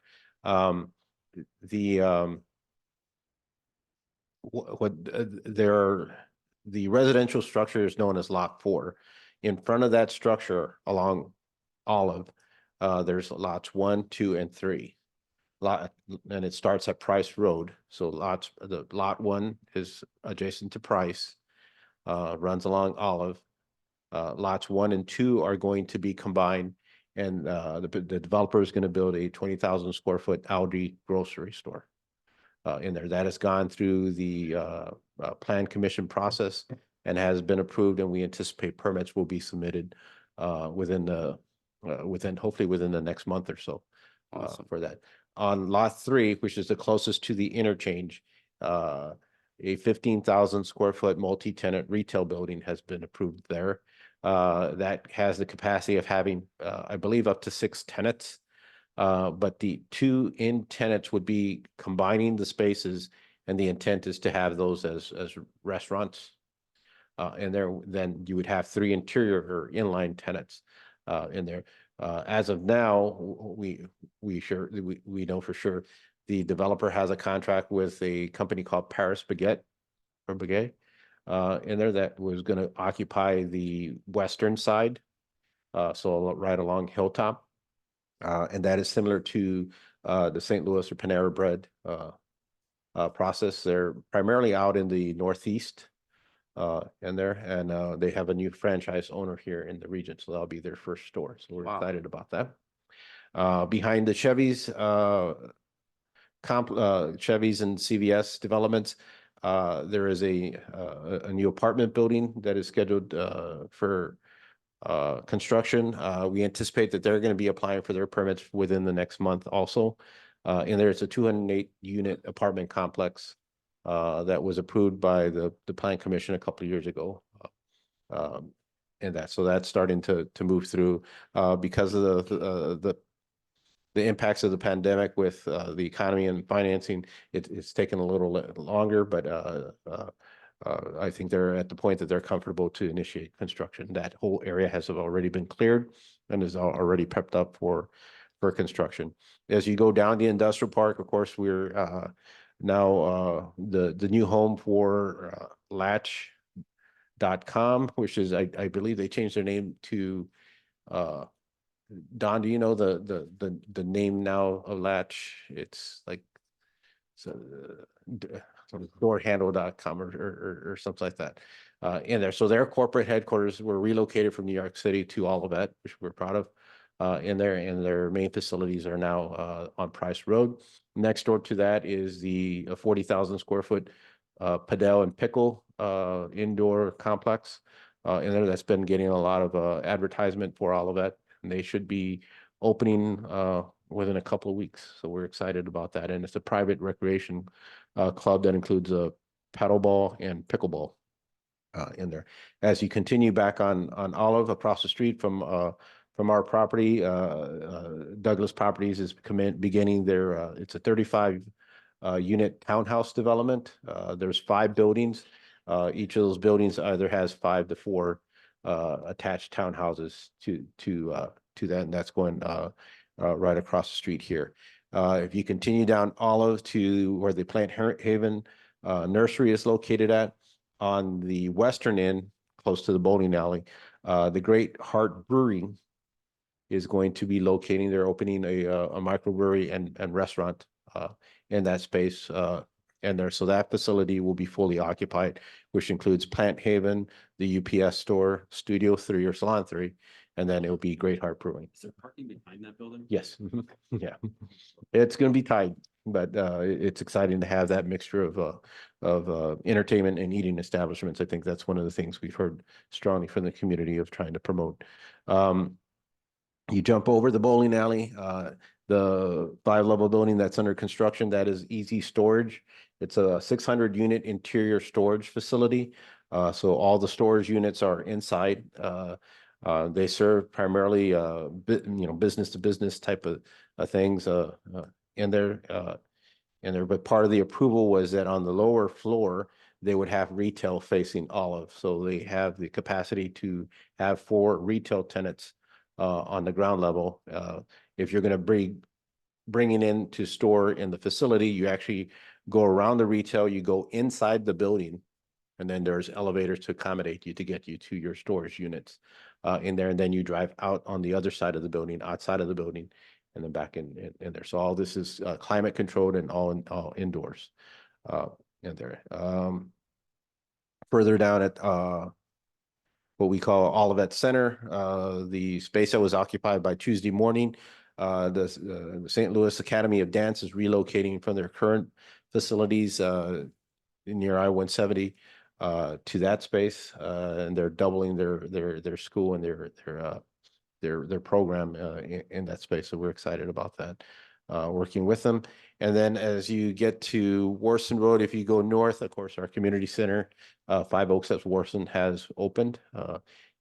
The residential structure is known as Lot 4. In front of that structure along Olive, there's lots 1, 2, and 3. And it starts at Price Road. So lot 1 is adjacent to Price, runs along Olive. Lots 1 and 2 are going to be combined, and the developer is going to build a 20,000 square foot Aldi grocery store in there. That has gone through the plan commission process and has been approved, and we anticipate permits will be submitted hopefully within the next month or so Awesome. for that. On lot 3, which is the closest to the interchange, a 15,000 square foot multi-tenant retail building has been approved there. That has the capacity of having, I believe, up to 6 tenants. But the 2 in tenants would be combining the spaces, and the intent is to have those as restaurants. And then you would have 3 interior or inline tenants in there. As of now, we know for sure the developer has a contract with a company called Paris Baguette or Baguette in there that was going to occupy the western side, so right along Hilltop. And that is similar to the St. Louis or Panera Bread process. They're primarily out in the northeast in there, and they have a new franchise owner here in the region, so that'll be their first store. So we're Wow. excited about that. Behind the Chevys, Chevys and CVS developments, there is a new apartment building that is scheduled for construction. We anticipate that they're going to be applying for their permits within the next month also. And there's a 208 unit apartment complex that was approved by the Plan Commission a couple of years ago. So that's starting to move through because of the impacts of the pandemic with the economy and financing. It's taken a little longer, but I think they're at the point that they're comfortable to initiate construction. That whole area has already been cleared and is already prepped up for construction. As you go down the industrial park, of course, we're now the new home for Latch.com, which is I believe they changed their name to Don, do you know the name now of Latch? It's like doorhandle.com or something like that in there. So their corporate headquarters were relocated from New York City to Olivet, which we're proud of in there, and their main facilities are now on Price Road. Next door to that is the 40,000 square foot Padel and Pickle indoor complex in there that's been getting a lot of advertisement for Olivet. And they should be opening within a couple of weeks. So we're excited about that. And it's a private recreation club that includes a paddleball and pickleball in there. As you continue back on Olive across the street from our property, Douglas Properties is beginning their, it's a 35 unit townhouse development. There's 5 buildings. Each of those buildings either has 5 to 4 attached townhouses to that, and that's going right across the street here. If you continue down Olive to where the Plant Haven nursery is located at, on the western end, close to the bowling alley, the Great Heart Brewery is going to be locating. They're opening a microbrewery and restaurant in that space. And there, so that facility will be fully occupied, which includes Plant Haven, the UPS store, Studio 3 or Salon 3, and then it'll be Great Heart Brewing. Is there parking behind that building? Yes, yeah, it's going to be tight, but it's exciting to have that mixture of entertainment and eating establishments. I think that's one of the things we've heard strongly from the community of trying to promote. You jump over the bowling alley, the 5-level building that's under construction, that is Easy Storage. It's a 600 unit interior storage facility. So all the storage units are inside. They serve primarily, business to business type of things in there. But part of the approval was that on the lower floor, they would have retail facing Olive. So they have the capacity to have 4 retail tenants on the ground level. If you're going to bring it in to store in the facility, you actually go around the retail, you go inside the building, and then there's elevators to accommodate you to get you to your storage units in there. And then you drive out on the other side of the building, outside of the building, and then back in there. So all this is climate controlled and all indoors in there. Further down at what we call Olivet Center, the space that was occupied by Tuesday Morning, the St. Louis Academy of Dance is relocating from their current facilities near I-170 to that space, and they're doubling their school and their program in that space. So we're excited about that. working with them. And then as you get to Warson Road, if you go north, of course, our community center, Five Oaks at Warson has opened.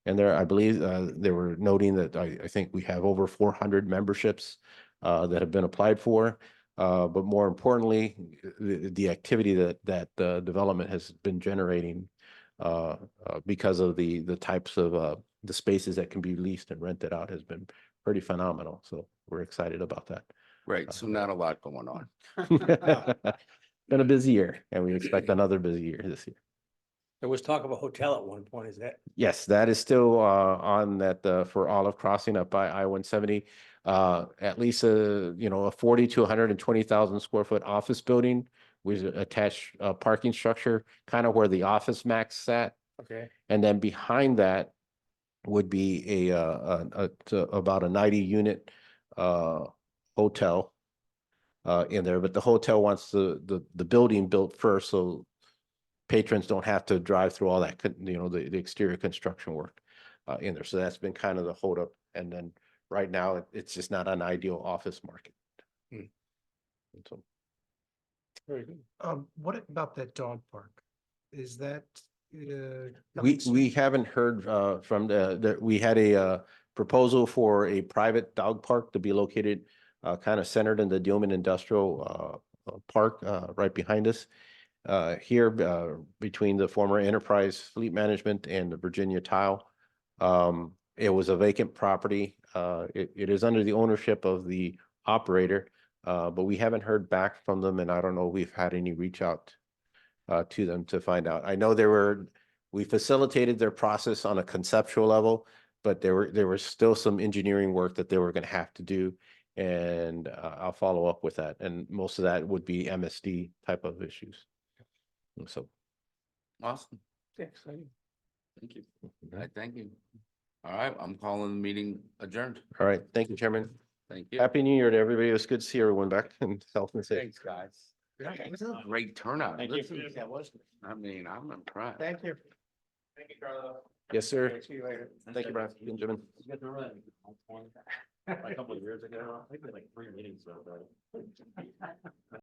And there, I believe, they were noting that I think we have over 400 memberships that have been applied for. But more importantly, the activity that the development has been generating because of the types of the spaces that can be leased and rented out has been pretty phenomenal. So we're excited about that. Right, so not a lot going on. Been a busy year, and we expect another busy year this year. There was talk of a hotel at one point, is that? Yes, that is still on that for Olive Crossing up by I-170. At least a 40 to 120,000 square foot office building with attached parking structure, kind of where the Office Max sat. Okay. And then behind that would be about a 90 unit hotel in there, but the hotel wants the building built first, so patrons don't have to drive through all that, the exterior construction work in there. So that's been kind of the holdup. And then right now, it's just not an ideal office market. Hmm. And so Very good. What about that dog park? Is that? we haven't heard from we had a proposal for a private dog park to be located kind of centered in the Dillman Industrial Park right behind us. Here between the former Enterprise Fleet Management and the Virginia Tile. It was a vacant property. It is under the ownership of the operator, but we haven't heard back from them, and I don't know if we've had any reach out to them to find out. I know we facilitated their process on a conceptual level, but there was still some engineering work that they were going to have to do, and I'll follow up with that. And most of that would be MSD type of issues. So, Awesome, Yeah, exciting. thank you. Thank you. All right, I'm calling the meeting adjourned. all right, thank you, Chairman. Thank you. Happy New Year to everybody. It was good to see everyone back in health and safety. Thanks, guys. It was a great turnout. Thank you. This is- I mean, I'm impressed. Thank you. Thank you, Carlo. Yes, sir. See you later. Thank you, Brian. Benjamin. A couple of years ago, I think like 3 meetings ago.